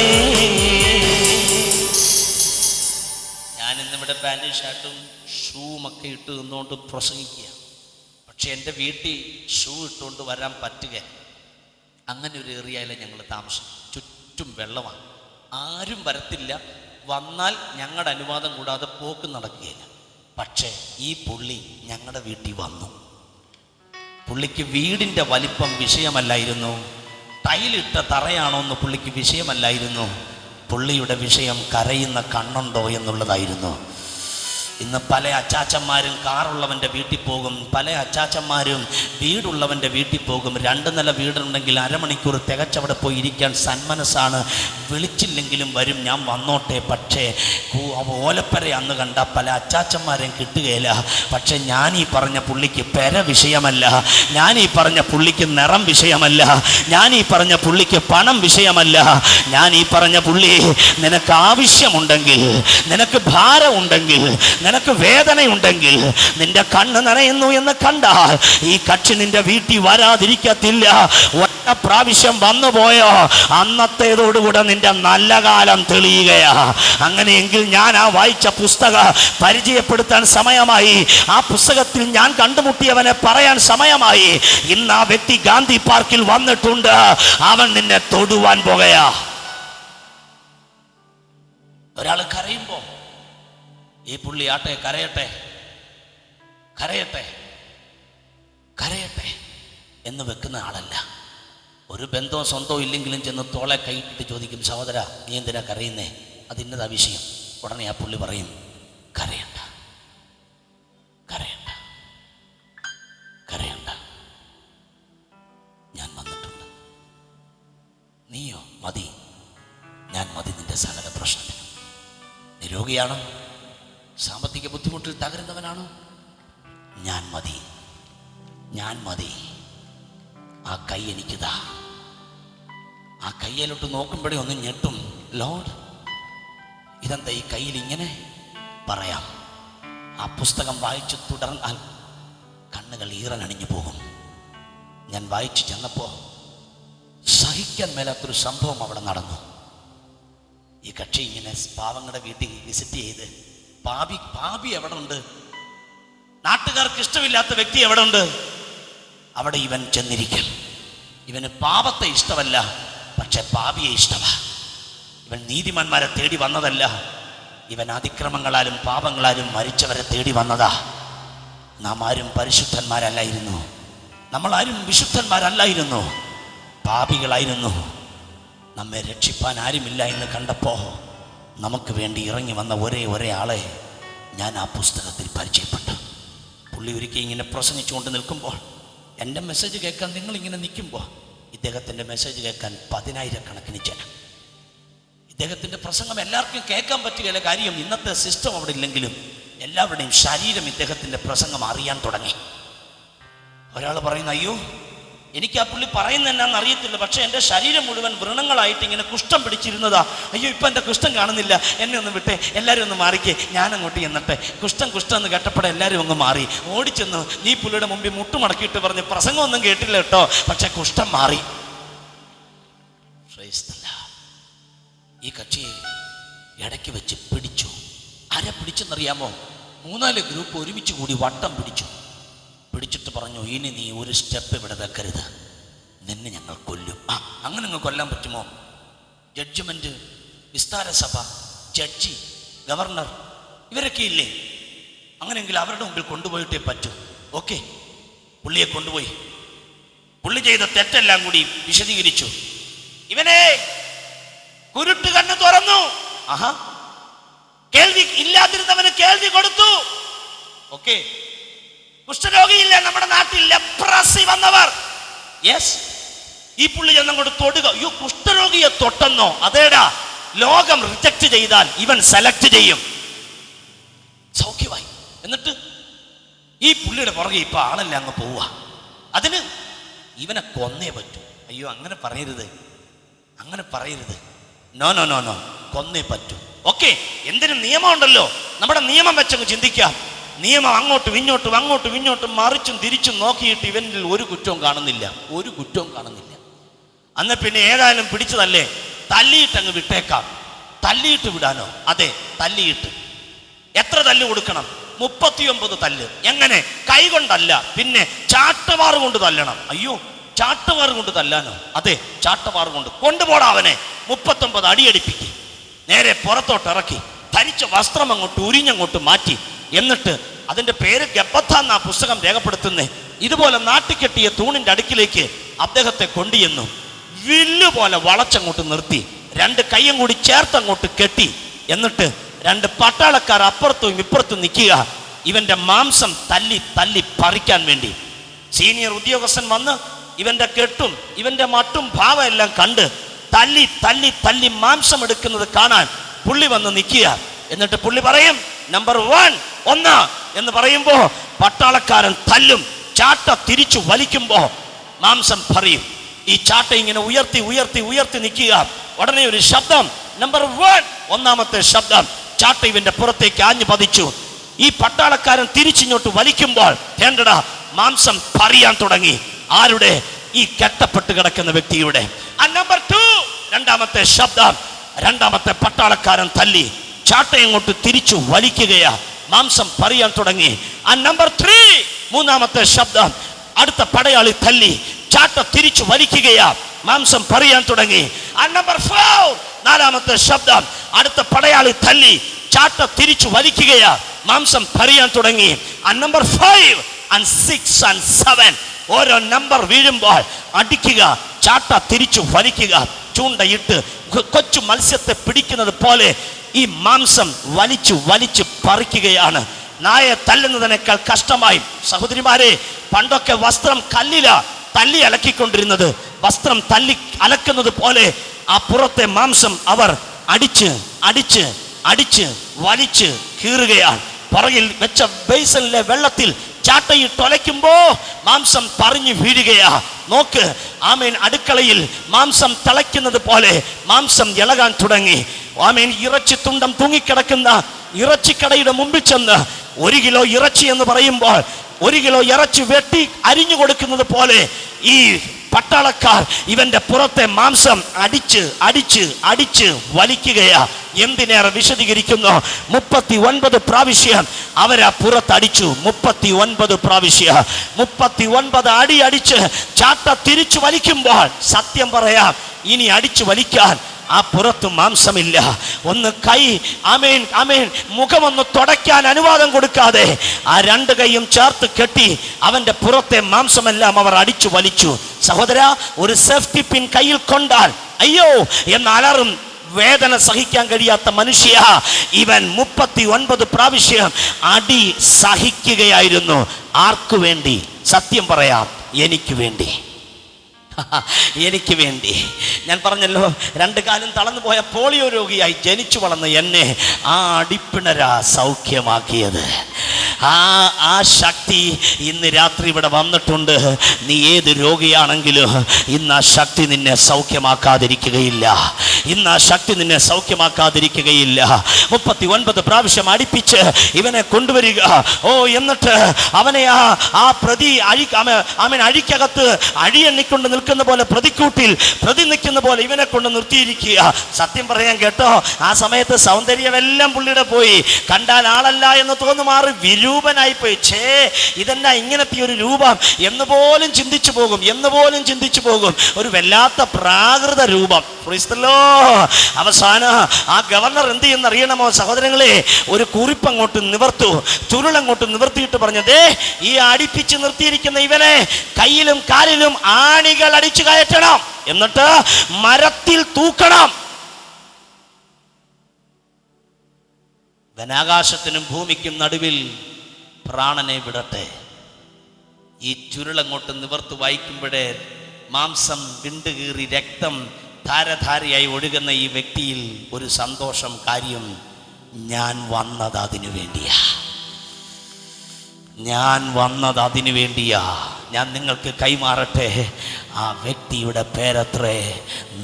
ഞാനിന്നിവിടെ പാൻറ്റും ഷർട്ടും ഷൂവുമൊക്കെ ഇട്ട് നിന്നുകൊണ്ട് പ്രസംഗിക്കുക. പക്ഷെ എൻ്റെ വീട്ടിൽ ഷൂ ഇട്ടുകൊണ്ട് വരാൻ പറ്റുക. അങ്ങനെ ഒരു ഏറിയയിലെ ഞങ്ങൾ താമസം. ചുറ്റും വെള്ളമാണ്, ആരും വരത്തില്ല. വന്നാൽ ഞങ്ങളുടെ അനുവാദം കൂടാതെ പോക്ക് നടക്കുകയില്ല. പക്ഷേ ഈ പുള്ളി ഞങ്ങളുടെ വീട്ടിൽ വന്നു. പുള്ളിക്ക് വീടിൻ്റെ വലിപ്പം വിഷയമല്ലായിരുന്നു, ടൈലിട്ട തറയാണോ എന്ന് പുള്ളിക്ക് വിഷയമല്ലായിരുന്നു. പുള്ളിയുടെ വിഷയം കരയുന്ന കണ്ണുണ്ടോ എന്നുള്ളതായിരുന്നു. ഇന്ന് പല അച്ചാച്ചന്മാരും കാറുള്ളവൻ്റെ വീട്ടിൽ പോകും, പല അച്ചാച്ചന്മാരും വീടുള്ളവൻ്റെ വീട്ടിൽ പോകും. 2 നില വീടുണ്ടെങ്കിൽ അരമണിക്കൂർ തികച്ചവിടെ പോയി ഇരിക്കാൻ സന്മനസ്സാണ്. വിളിച്ചില്ലെങ്കിലും വരും, ഞാൻ വന്നോട്ടെ. പക്ഷേ ഓലപ്പര അന്ന് കണ്ട പല അച്ചാച്ചന്മാരെയും കിട്ടുകയില്ല. പക്ഷെ ഞാൻ ഈ പറഞ്ഞ പുള്ളിക്ക് പെര വിഷയമല്ല, ഞാൻ ഈ പറഞ്ഞ പുള്ളിക്ക് നിറം വിഷയമല്ല, ഞാൻ ഈ പറഞ്ഞ പുള്ളിക്ക് പണം വിഷയമല്ല. ഞാൻ ഈ പറഞ്ഞ പുള്ളി, നിനക്ക് ആവശ്യമുണ്ടെങ്കിൽ, നിനക്ക് ഭാരമുണ്ടെങ്കിൽ, നിനക്ക് വേദനയുണ്ടെങ്കിൽ, നിന്റെ കണ്ണ് നനയുന്നു എന്ന് കണ്ടാൽ ഈ കക്ഷി നിന്റെ വീട്ടിൽ വരാതിരിക്കത്തില്ല. ഒറ്റ പ്രാവശ്യം വന്നുപോയോ അന്നത്തേതോടുകൂടെ നിന്റെ നല്ല കാലം തെളിയുകയാ. അങ്ങനെയെങ്കിൽ ഞാൻ ആ വായിച്ച പുസ്തകം പരിചയപ്പെടുത്താൻ സമയമായി. ആ പുസ്തകത്തിൽ ഞാൻ കണ്ടുമുട്ടിയവനെ പറയാൻ സമയമായി. ഇന്ന് ആ വ്യക്തി ഗാന്ധി പാർക്കിൽ വന്നിട്ടുണ്ട്. അവൻ നിന്നെ തൊടുവാൻ പോകുകയാ. ഒരാൾ കരയുമ്പോ ഈ പുള്ളി ആട്ടെ, കരയട്ടെ കരയട്ടെ കരയട്ടെ എന്ന് വെക്കുന്ന ആളല്ല. ഒരു ബന്ധവും സ്വന്തവും ഇല്ലെങ്കിലും ചെന്ന് തോളെ കൈയിട്ട് ചോദിക്കും, സഹോദര നീ എന്തിനാ കരയുന്നേ, അതിന്നതാ വിഷയം. ഉടനെ ആ പുള്ളി പറയും, കരയണ്ട കരയണ്ട കരയണ്ട, ഞാൻ വന്നിട്ടുണ്ട്. നീയോ? മതി, ഞാൻ മതി നിന്റെ സകല പ്രശ്നത്തിന്. നീ രോഗിയാണോ? സാമ്പത്തിക ബുദ്ധിമുട്ടിൽ തകരുന്നവനാണോ? ഞാൻ മതി, ഞാൻ മതി. ആ കൈ എനിക്കിതാ. ആ കയ്യിലോട്ട് നോക്കുമ്പോഴേ ഒന്ന് ഞെട്ടും. ലോർഡ്, ഇതെന്താ ഈ കയ്യിൽ ഇങ്ങനെ? പറയാം. ആ പുസ്തകം വായിച്ചു തുടർന്നാൽ കണ്ണുകൾ ഈറനണിഞ്ഞു പോകും. ഞാൻ വായിച്ചു ചെന്നപ്പോൾ സഹിക്കാൻ മേലാത്തൊരു സംഭവം അവിടെ നടന്നു. ഈ കക്ഷി ഇങ്ങനെ പാവങ്ങളുടെ വീട്ടിൽ വിസിറ്റ് ചെയ്ത്, പാപി എവിടെ ഉണ്ട്, നാട്ടുകാർക്ക് ഇഷ്ടമില്ലാത്ത വ്യക്തി എവിടെ ഉണ്ട്, അവിടെ ഇവൻ ചെന്നിരിക്കും. ഇവന് പാപത്തെ ഇഷ്ടമല്ല, പക്ഷെ പാപിയെ ഇഷ്ടമാ. ഇവൻ നീതിമാന്മാരെ തേടി വന്നതല്ല, ഇവൻ അതിക്രമങ്ങളാലും പാപങ്ങളാലും മരിച്ചവരെ തേടി വന്നതാ. നാം ആരും പരിശുദ്ധന്മാരല്ലായിരുന്നു, നമ്മളാരും വിശുദ്ധന്മാരല്ലായിരുന്നു, പാപികളായിരുന്നു. നമ്മെ രക്ഷിപ്പാൻ ആരുമില്ല എന്ന് കണ്ടപ്പോ നമുക്ക് വേണ്ടി ഇറങ്ങി വന്ന ഒരേ ആളെ ഞാൻ ആ പുസ്തകത്തിൽ പരിചയപ്പെട്ടു. പുള്ളി ഒരിക്കൽ ഇങ്ങനെ പ്രസംഗിച്ചുകൊണ്ട് നിൽക്കുമ്പോൾ, എൻ്റെ മെസ്സേജ് കേൾക്കാൻ നിങ്ങളിങ്ങനെ നിൽക്കുമ്പോൾ ഇദ്ദേഹത്തിൻ്റെ മെസ്സേജ് കേൾക്കാൻ 10,000 കണക്കിന് ജനം. ഇദ്ദേഹത്തിൻ്റെ പ്രസംഗം എല്ലാവർക്കും കേൾക്കാൻ പറ്റുകയില്ല. കാര്യം ഇന്നത്തെ സിസ്റ്റം അവിടെ ഇല്ലെങ്കിലും എല്ലാവരുടെയും ശരീരം ഇദ്ദേഹത്തിൻ്റെ പ്രസംഗം അറിയാൻ തുടങ്ങി. ഒരാൾ പറയുന്നു, അയ്യോ എനിക്ക് ആ പുള്ളി പറയുന്നത് എന്നാന്ന് അറിയത്തില്ല, പക്ഷെ എൻ്റെ ശരീരം മുഴുവൻ വ്രണങ്ങളായിട്ട് ഇങ്ങനെ കുഷ്ഠം പിടിച്ചിരുന്നതാ. അയ്യോ ഇപ്പം എൻ്റെ കുഷ്ഠം കാണുന്നില്ല, എന്നെ ഒന്ന് വിട്ടേ, എല്ലാവരും ഒന്ന് മാറിക്കേ, ഞാനങ്ങോട്ട് ചെന്നട്ടെ. കുഷ്ഠം എന്ന് കേട്ടപ്പോഴേ എല്ലാവരും അങ്ങ് മാറി. ഓടിച്ചെന്ന് നീ പുള്ളിയുടെ മുമ്പിൽ മുട്ടുമടക്കിയിട്ട് പറഞ്ഞ്, പ്രസംഗമൊന്നും കേട്ടില്ല കേട്ടോ, പക്ഷെ കുഷ്ഠം മാറി. ഈ കക്ഷിയെ ഇടയ്ക്ക് വെച്ച് പിടിച്ചു. ആരെ പിടിച്ചെന്നറിയാമോ? 3-4 ഗ്രൂപ്പ് ഒരുമിച്ച് കൂടി വട്ടം പിടിച്ചിട്ട് പറഞ്ഞു, ഇനി നീ ഒരു സ്റ്റെപ്പ് ഇവിടെ വെക്കരുത്, നിന്നെ ഞങ്ങൾ കൊല്ലും. അങ്ങനെ നിങ്ങൾ കൊല്ലാൻ പറ്റുമോ? ജഡ്ജ്മെന്റ്, വിസ്താര സഭ, ജഡ്ജി, ഗവർണർ ഇവരൊക്കെ ഇല്ലേ? അങ്ങനെയെങ്കിൽ അവരുടെ മുമ്പിൽ കൊണ്ടുപോയിട്ടേ പറ്റൂ. ഓക്കെ, പുള്ളിയെ കൊണ്ടുപോയി. പുള്ളി ചെയ്ത തെറ്റെല്ലാം കൂടി വിശദീകരിച്ചു. ഇവനെ കുരുട്ട് കണ്ണ് തുറന്നു. കേൾവി ഇല്ലാതിരുന്നവന് കേൾവി കൊടുത്തു. ഓക്കെ, കുഷ്ഠരോഗിയില്ല നമ്മുടെ നാട്ടിൽ, ലെപ്രസി വന്നവർ. യെസ്, ഈ പുള്ളി ചെന്നങ്ങോട്ട് തൊടുക. അയ്യോ കുഷ്ഠരോഗിയെ തൊട്ടെന്നോ? അതേടാ, ലോകം റിജക്ട് ചെയ്താൽ ഇവൻ സെലക്ട് ചെയ്യും. സൗഖ്യമായി. എന്നിട്ട് ഈ പുള്ളിയുടെ പുറകെ ഇപ്പൊ ആളല്ല അങ്ങ് പോവുക. അതിന് ഇവനെ കൊന്നേ പറ്റൂ. അയ്യോ അങ്ങനെ പറയരുത്, അങ്ങനെ പറയരുത്. നോ നോ നോ നോ, കൊന്നേ പറ്റൂ. ഓക്കെ, എന്തിനും നിയമമുണ്ടല്ലോ, നമ്മുടെ നിയമം വെച്ചങ്ങ് ചിന്തിക്കാം. നിയമം അങ്ങോട്ടും ഇങ്ങോട്ടും മറിച്ചും തിരിച്ചും നോക്കിയിട്ട് ഇവനിൽ ഒരു കുറ്റവും കാണുന്നില്ല, ഒരു കുറ്റവും കാണുന്നില്ല. അന്ന് പിന്നെ ഏതായാലും പിടിച്ചതല്ലേ, തല്ലിയിട്ട് അങ്ങ് വിട്ടേക്കാം. തല്ലിയിട്ട് വിടാനോ? അതെ, തല്ലിയിട്ട്. എത്ര തല്ല് കൊടുക്കണം? 39 തല്ല്. എങ്ങനെ? കൈ കൊണ്ടല്ല, പിന്നെ ചാട്ടവാറ് കൊണ്ട് തല്ലണം. അയ്യോ, ചാട്ടവാറ് കൊണ്ട് തല്ലാനോ? അതെ, ചാട്ടവാറ് കൊണ്ട്. കൊണ്ടുപോടാ അവനെ. 39 അടിയടിപ്പിക്ക്. നേരെ പുറത്തോട്ട് ഇറക്കി, ധരിച്ച വസ്ത്രം അങ്ങോട്ട് ഉരിഞ്ഞങ്ങോട്ട് മാറ്റി, എന്നിട്ട് അതിന്റെ പേര് ഗബ്ബത്ത എന്നാ പുസ്തകം രേഖപ്പെടുത്തുന്നത്. ഇതുപോലെ നാട്ടിക്കെട്ടിയ തൂണിന്റെ അടുക്കിലേക്ക് അദ്ദേഹത്തെ കൊണ്ടുചെന്നു വില്ലുപോലെ വളച്ചങ്ങോട്ട് നിർത്തി, രണ്ട് കൈയും കൂടി ചേർത്തങ്ങോട്ട് കെട്ടി. എന്നിട്ട് രണ്ട് പട്ടാളക്കാർ അപ്പുറത്തും ഇപ്പുറത്തും നിൽക്കുക, ഇവന്റെ മാംസം തല്ലി തല്ലി പറിക്കാൻ വേണ്ടി. സീനിയർ ഉദ്യോഗസ്ഥൻ വന്ന് ഇവന്റെ കെട്ടും ഇവന്റെ മട്ടും ഭാവം എല്ലാം കണ്ട് തല്ലി തല്ലി തല്ലി മാംസം എടുക്കുന്നത് കാണാൻ പുള്ളി വന്ന് നിൽക്കുക. എന്നിട്ട് പുള്ളി പറയും, നമ്പർ 1 1 എന്ന് പറയുമ്പോ പട്ടാളക്കാരൻ തല്ലും. ചാട്ട തിരിച്ചു വലിക്കുമ്പോ മാംസം പറയും. ഈ ചാട്ട ഇങ്ങനെ ഉയർത്തി ഉയർത്തി ഉയർത്തി നിൽക്കുക. ഉടനെ ഒരു ശബ്ദം, നമ്പർ 1 ഒന്നാമത്തെ ശബ്ദം. ചാട്ട ഇവന്റെ പുറത്തേക്ക് ആഞ്ഞു പതിച്ചു. ഈ പട്ടാളക്കാരൻ തിരിച്ചിങ്ങോട്ട് വലിക്കുമ്പോൾ വേണ്ടടാ മാംസം പറയാൻ തുടങ്ങി. ആരുടെ? ഈ കെട്ടപ്പെട്ട് കിടക്കുന്ന വ്യക്തിയുടെ. നമ്പർ 2 രണ്ടാമത്തെ ശബ്ദം. രണ്ടാമത്തെ പട്ടാളക്കാരൻ തല്ലി ചാട്ടയങ്ങോട്ട് തിരിച്ചു വലിക്കുകയാ, മാംസം പറയാൻ തുടങ്ങി. നമ്പർ 3 മൂന്നാമത്തെ ശബ്ദം. അടുത്ത പടയാളി തല്ലി ചാട്ട തിരിച്ചു വലിക്കുകയാ, മാംസം പറയാൻ തുടങ്ങി. നമ്പർ 4 നാലാമത്തെ ശബ്ദം. അടുത്ത പടയാളി തല്ലി ചാട്ട തിരിച്ചു വലിക്കുകയാ, മാംസം പറയാൻ തുടങ്ങി. നമ്പർ 5 and 6 and 7 ഓരോ നമ്പർ വീഴുമ്പോൾ അടിക്കുക, ചാട്ട തിരിച്ചു വലിക്കുക. ചൂണ്ടയിട്ട് കൊച്ചു മത്സ്യത്തെ പിടിക്കുന്നത് പോലെ ഈ മാംസം വലിച്ചു വലിച്ചു പറിക്കുകയാണ്. നായെ തല്ലുന്നതിനേക്കാൾ കഷ്ടമായി. സഹോദരിമാരെ, പണ്ടൊക്കെ വസ്ത്രം കല്ലില തല്ലി അലക്കിക്കൊണ്ടിരുന്നത്. വസ്ത്രം തല്ലി അലക്കുന്നത് പോലെ ആ പുറത്തെ മാംസം അവർ അടിച്ച് അടിച്ച് അടിച്ച് വലിച്ച് കീറുകയാണ്. പുറകിൽ വെച്ച ബേസനിലെ വെള്ളത്തിൽ ചാട്ടയിട്ടൊലയ്ക്കുമ്പോ മാംസം പറഞ്ഞു വീഴുകയാ. നോക്ക്, ആമേൻ, അടുക്കളയിൽ മാംസം തിളയ്ക്കുന്നത് പോലെ മാംസം ഇളകാൻ തുടങ്ങി. ആമേൻ, ഇറച്ചി തുണ്ടം തൂങ്ങിക്കിടക്കുന്ന ഇറച്ചിക്കടയുടെ മുമ്പിൽ ചെന്ന് 1 കിലോ ഇറച്ചി എന്ന് പറയുമ്പോൾ 1 കിലോ ഇറച്ചി വെട്ടി അരിഞ്ഞു കൊടുക്കുന്നത് പോലെ ഈ പട്ടാളക്കാർ ഇവന്റെ പുറത്തെ മാംസം അടിച്ച് അടിച്ച് അടിച്ച് വലിക്കുകയാ. എന്തിനേറെ വിശദീകരിക്കുന്നു, 39 പ്രാവശ്യം അവരാ പുറത്തടിച്ചു. 39 പ്രാവശ്യം 39 അടി അടിച്ച് ചാട്ട തിരിച്ചു വലിക്കുമ്പോൾ സത്യം പറയാം, ഇനി അടിച്ചു വലിക്കാൻ ആ പുറത്ത് മാംസമില്ല. ഒന്ന് കൈ ആമേൻ ആമേൻ മുഖമൊന്ന് തുടയ്ക്കാൻ അനുവാദം കൊടുക്കാതെ ആ 2 കൈയും ചേർത്ത് കെട്ടി അവന്റെ പുറത്തെ മാംസമെല്ലാം അവർ അടിച്ചു വലിച്ചു. സഹോദര, ഒരു സേഫ്റ്റി പിൻ കയ്യിൽ കൊണ്ടാൽ അയ്യോ എന്ന് അലറും. വേദന സഹിക്കാൻ കഴിയാത്ത മനുഷ്യ ഇവൻ 39 പ്രാവശ്യം അടി സഹിക്കുകയായിരുന്നു. ആർക്കു വേണ്ടി? സത്യം പറയാം, എനിക്ക് വേണ്ടി. എനിക്ക് വേണ്ടി. ഞാൻ പറഞ്ഞല്ലോ, 2 കാലം തളർന്നു പോയ പോളിയോ രോഗിയായി ജനിച്ചു വളർന്ന എന്നെ ആ അടിപ്പിണരാ സൗഖ്യമാക്കിയത്. ആ ശക്തി ഇന്ന് രാത്രി ഇവിടെ വന്നിട്ടുണ്ട്. നീ ഏത് രോഗിയാണെങ്കിലും ഇന്ന് ആ ശക്തി നിന്നെ സൗഖ്യമാക്കാതിരിക്കുകയില്ല. ഇന്ന് ആ ശക്തി നിന്നെ സൗഖ്യമാക്കാതിരിക്കുകയില്ല. 39 പ്രാവശ്യം അടിപ്പിച്ച് ഇവനെ കൊണ്ടുവരിക. എന്നിട്ട് അവനെ ആ പ്രതി അവൻ അഴിക്കകത്ത് അഴിയെണ്ണിക്കൊണ്ട് നിൽക്കുന്ന പോലെ പ്രതിക്കൂട്ടിൽ പ്രതി നിൽക്കുന്ന പോലെ ഇവനെ കൊണ്ട് നിർത്തിയിരിക്കുക. സത്യം പറയാൻ കേട്ടോ, ആ സമയത്ത് സൗന്ദര്യമെല്ലാം പുള്ളിയുടെ പോയി. കണ്ടാൽ ആളല്ല എന്ന് തോന്നുമാറി വിരൂപനായി പോയി. ഇതെന്നാ ഇങ്ങനത്തെ ഒരു രൂപം എന്ന് പോലും ചിന്തിച്ചു പോകും, എന്ന് പോലും ചിന്തിച്ചു പോകും. ഒരു വല്ലാത്ത പ്രാകൃത രൂപം. അവസാനം ആ ഗവർണർ എന്ത് ചെയ്യുന്ന അറിയണമോ സഹോദരങ്ങളെ? ഒരു കുറിപ്പ് അങ്ങോട്ട് നിവർത്തു, ചുരുളങ്ങോട്ട് നിവർത്തിയിട്ട് പറഞ്ഞതേ, ഈ അടിപ്പിച്ച് നിർത്തിയിരിക്കുന്ന ഇവനെ കയ്യിലും കാലിലും ആണികൾ അടിച്ചു കയറ്റണം, എന്നിട്ട് മരത്തിൽ തൂക്കണം. വനാകാശത്തിനും ഭൂമിക്കും നടുവിൽ പ്രാണനെ വിടട്ടെ. ഈ ചുരുളങ്ങോട്ട് നിവർത്ത് വായിക്കുമ്പോഴേ മാംസം വിണ്ടുകീറി രക്തം ധാരധാരയായി ഒഴുകുന്ന ഈ വ്യക്തിയിൽ ഒരു സന്തോഷം. കാര്യം, ഞാൻ വന്നത് അതിനു വേണ്ടിയാ. ഞാൻ വന്നത് അതിനു വേണ്ടിയാ. ഞാൻ നിങ്ങൾക്ക് കൈമാറട്ടെ. ആ വ്യക്തിയുടെ പേരത്രേ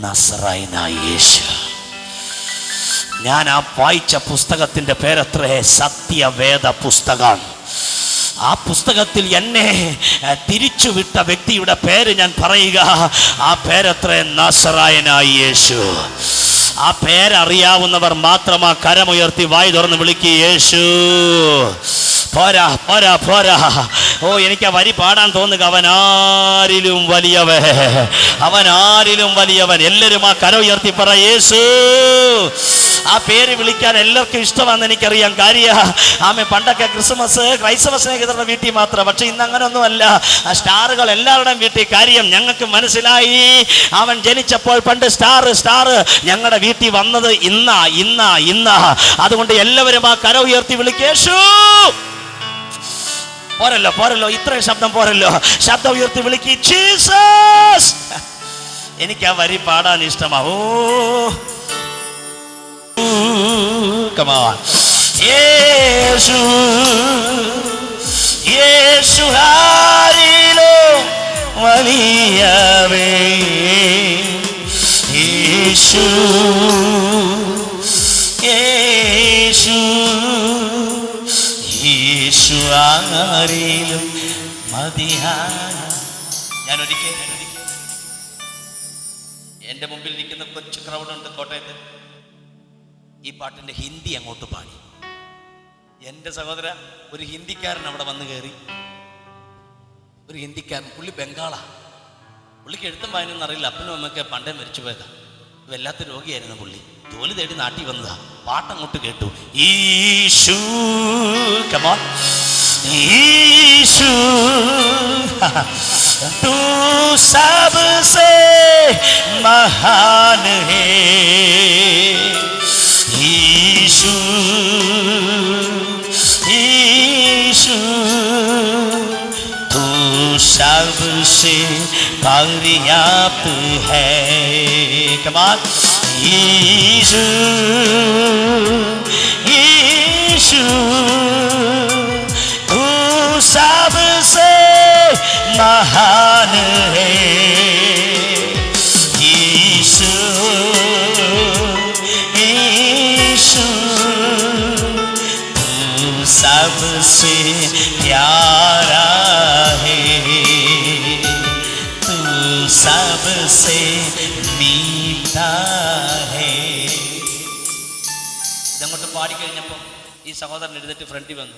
നസറായനായ യേശു. ഞാൻ ആ വായിച്ച പുസ്തകത്തിൻ്റെ പേരത്രേ സത്യവേദ പുസ്തകം. ആ പുസ്തകത്തിൽ എന്നെ തിരിച്ചുവിട്ട വ്യക്തിയുടെ പേര് ഞാൻ പറയുക. ആ പേരത്രേ നസറായനായ യേശു. ആ പേരറിയാവുന്നവർ മാത്രം ആ കരമുയർത്തി വായി തുറന്ന് വിളിക്കുക, യേശു. പോരാ പോരാ പോരാ. എനിക്ക് ആ വരി പാടാൻ തോന്നുക. അവനാരിലും വലിയവൻ, അവനാരിലും വലിയവൻ. എല്ലാവരും ആ കര ഉയർത്തി പറ, യേശു. ആ പേര് വിളിക്കാൻ എല്ലാവർക്കും ഇഷ്ടമാണെന്ന് എനിക്കറിയാം. കാര്യം ആമേ പണ്ടൊക്കെ ക്രിസ്മസ് ക്രൈസ്തവ സ്നേഹിതരുടെ വീട്ടിൽ മാത്രം, പക്ഷെ ഇന്ന് അങ്ങനെയൊന്നുമല്ല. സ്റ്റാറുകൾ എല്ലാവരുടെയും വീട്ടിൽ. കാര്യം ഞങ്ങൾക്ക് മനസ്സിലായി അവൻ ജനിച്ചപ്പോൾ പണ്ട് സ്റ്റാർ ഞങ്ങളുടെ വീട്ടിൽ വന്നത് ഇന്നാ. അതുകൊണ്ട് എല്ലാവരും ആ കര ഉയർത്തി വിളിക്കേശു. പോരല്ലോ ഇത്രയും ശബ്ദം പോരല്ലോ. ശബ്ദം ഉയർത്തി വിളിക്ക് ജീസസ്. എനിക്ക് ആ വരി പാടാൻ ഇഷ്ടമാവോ. യേശു യേശുഹാരിലോ വലിയവേ യേശു യേശു യേശുഹാരിലും മതിയായ. ഞാൻ ഒരിക്കൽ എൻ്റെ മുമ്പിൽ നിൽക്കുന്ന കൊച്ചു ക്രൗഡുണ്ട് കോട്ടയത്ത്. ഈ പാട്ടിൻ്റെ ഹിന്ദി അങ്ങോട്ട് പാടി. എൻ്റെ സഹോദര, ഒരു ഹിന്ദിക്കാരൻ അവിടെ വന്ന് കയറി. ഒരു ഹിന്ദിക്കാരൻ, പുള്ളി ബംഗാളാ. പുള്ളിക്ക് എഴുത്തും വായനൊന്നും അറിയില്ല. അപ്പനും അമ്മയൊക്കെ പണ്ടേ മരിച്ചു പോയതാ. വല്ലാത്ത രോഗിയായിരുന്നു പുള്ളി. ജോലി തേടി നാട്ടിൽ വന്നതാ. പാട്ടങ്ങോട്ട് കേട്ടു. ഈശു കമോൺ ഈശു तू सबसे महान है यीशु यीशु तू सबसे पर्याप्त है. कमाल यीशु यीशु तू सबसे महान है यीशु यीशु तू सबसे प्यारा है तू सबसे मीठा है. ഇതങ്ങോട്ട് പാടിക്കഴിഞ്ഞപ്പോൾ ഈ സഹോദരൻ എഴുതിട്ട് ഫ്രണ്ടിൽ വന്നു.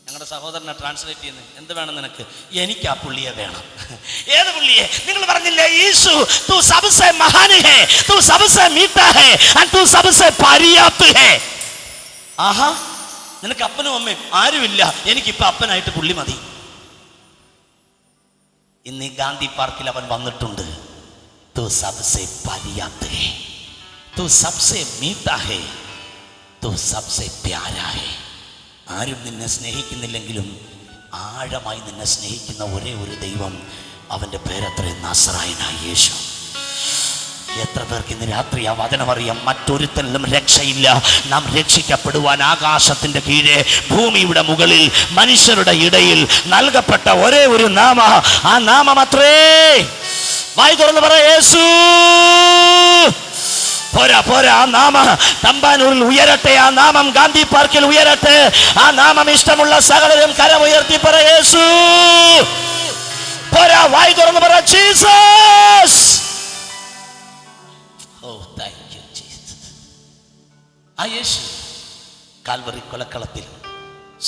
ഞങ്ങളുടെ സഹോദരനെ ട്രാൻസ്ലേറ്റ് ചെയ്യുന്നത്, എന്ത് വേണം നിനക്ക്? എനിക്ക് ആ പുള്ളിയെ വേണം. ഏത് പുള്ളിയെ? നിങ്ങൾ പറഞ്ഞില്ലേ യേശു തൂ സബ്സേ മഹാൻ ഹേ, തൂ സബ്സേ മീഠാ ഹേ, ആൻഡ് തൂ സബ്സേ പര്യാപ്ത് ഹേ. ആഹാ, നിനക്ക് അപ്പനും അമ്മയും ആരുമില്ല, എനിക്കിപ്പോൾ അപ്പനായിട്ട് പുള്ളി മതി. ഇന്ന് ഈ ഗാന്ധി പാർക്കിൽ അവൻ വന്നിട്ടുണ്ട്. തൂ സബ്സേ പര്യാപ്ത് ഹേ, തൂ സബ്സേ മീഠാ ഹേ, തൂ സബ്സേ പ്യാരാ ഹേ. ആരും നിന്നെ സ്നേഹിക്കുന്നില്ലെങ്കിലും ആഴമായി നിന്നെ സ്നേഹിക്കുന്ന ഒരേ ഒരു ദൈവം, അവൻ്റെ പേരത്രേ നസറായനായ യേശു. എത്ര പേർക്ക് ഇന്ന് രാത്രി ആ വചനമറിയാം? മറ്റൊരുത്തരിലും രക്ഷയില്ല. നാം രക്ഷിക്കപ്പെടുവാൻ ആകാശത്തിൻ്റെ കീഴെ ഭൂമിയുടെ മുകളിൽ മനുഷ്യരുടെ ഇടയിൽ നൽകപ്പെട്ട ഒരേ ഒരു നാമ, ആ നാമം അത്രേ. വായി തുറന്ന് പറ യേശു. പോരാ, ആ നാമം തമ്പാനൂരിൽ ഉയരട്ടെ, ആ നാമം ഗാന്ധി പാർക്കിൽ ഉയരട്ടെ, ആ നാമം ഇഷ്ടമുള്ള സകലരും കരമുയർത്തി പറ യേശു. പോരാ, വായി തുറന്ന് പറ Jesus. Oh thank you Jesus. ആ യേശു കാൽവറി കൊലക്കളത്തിൽ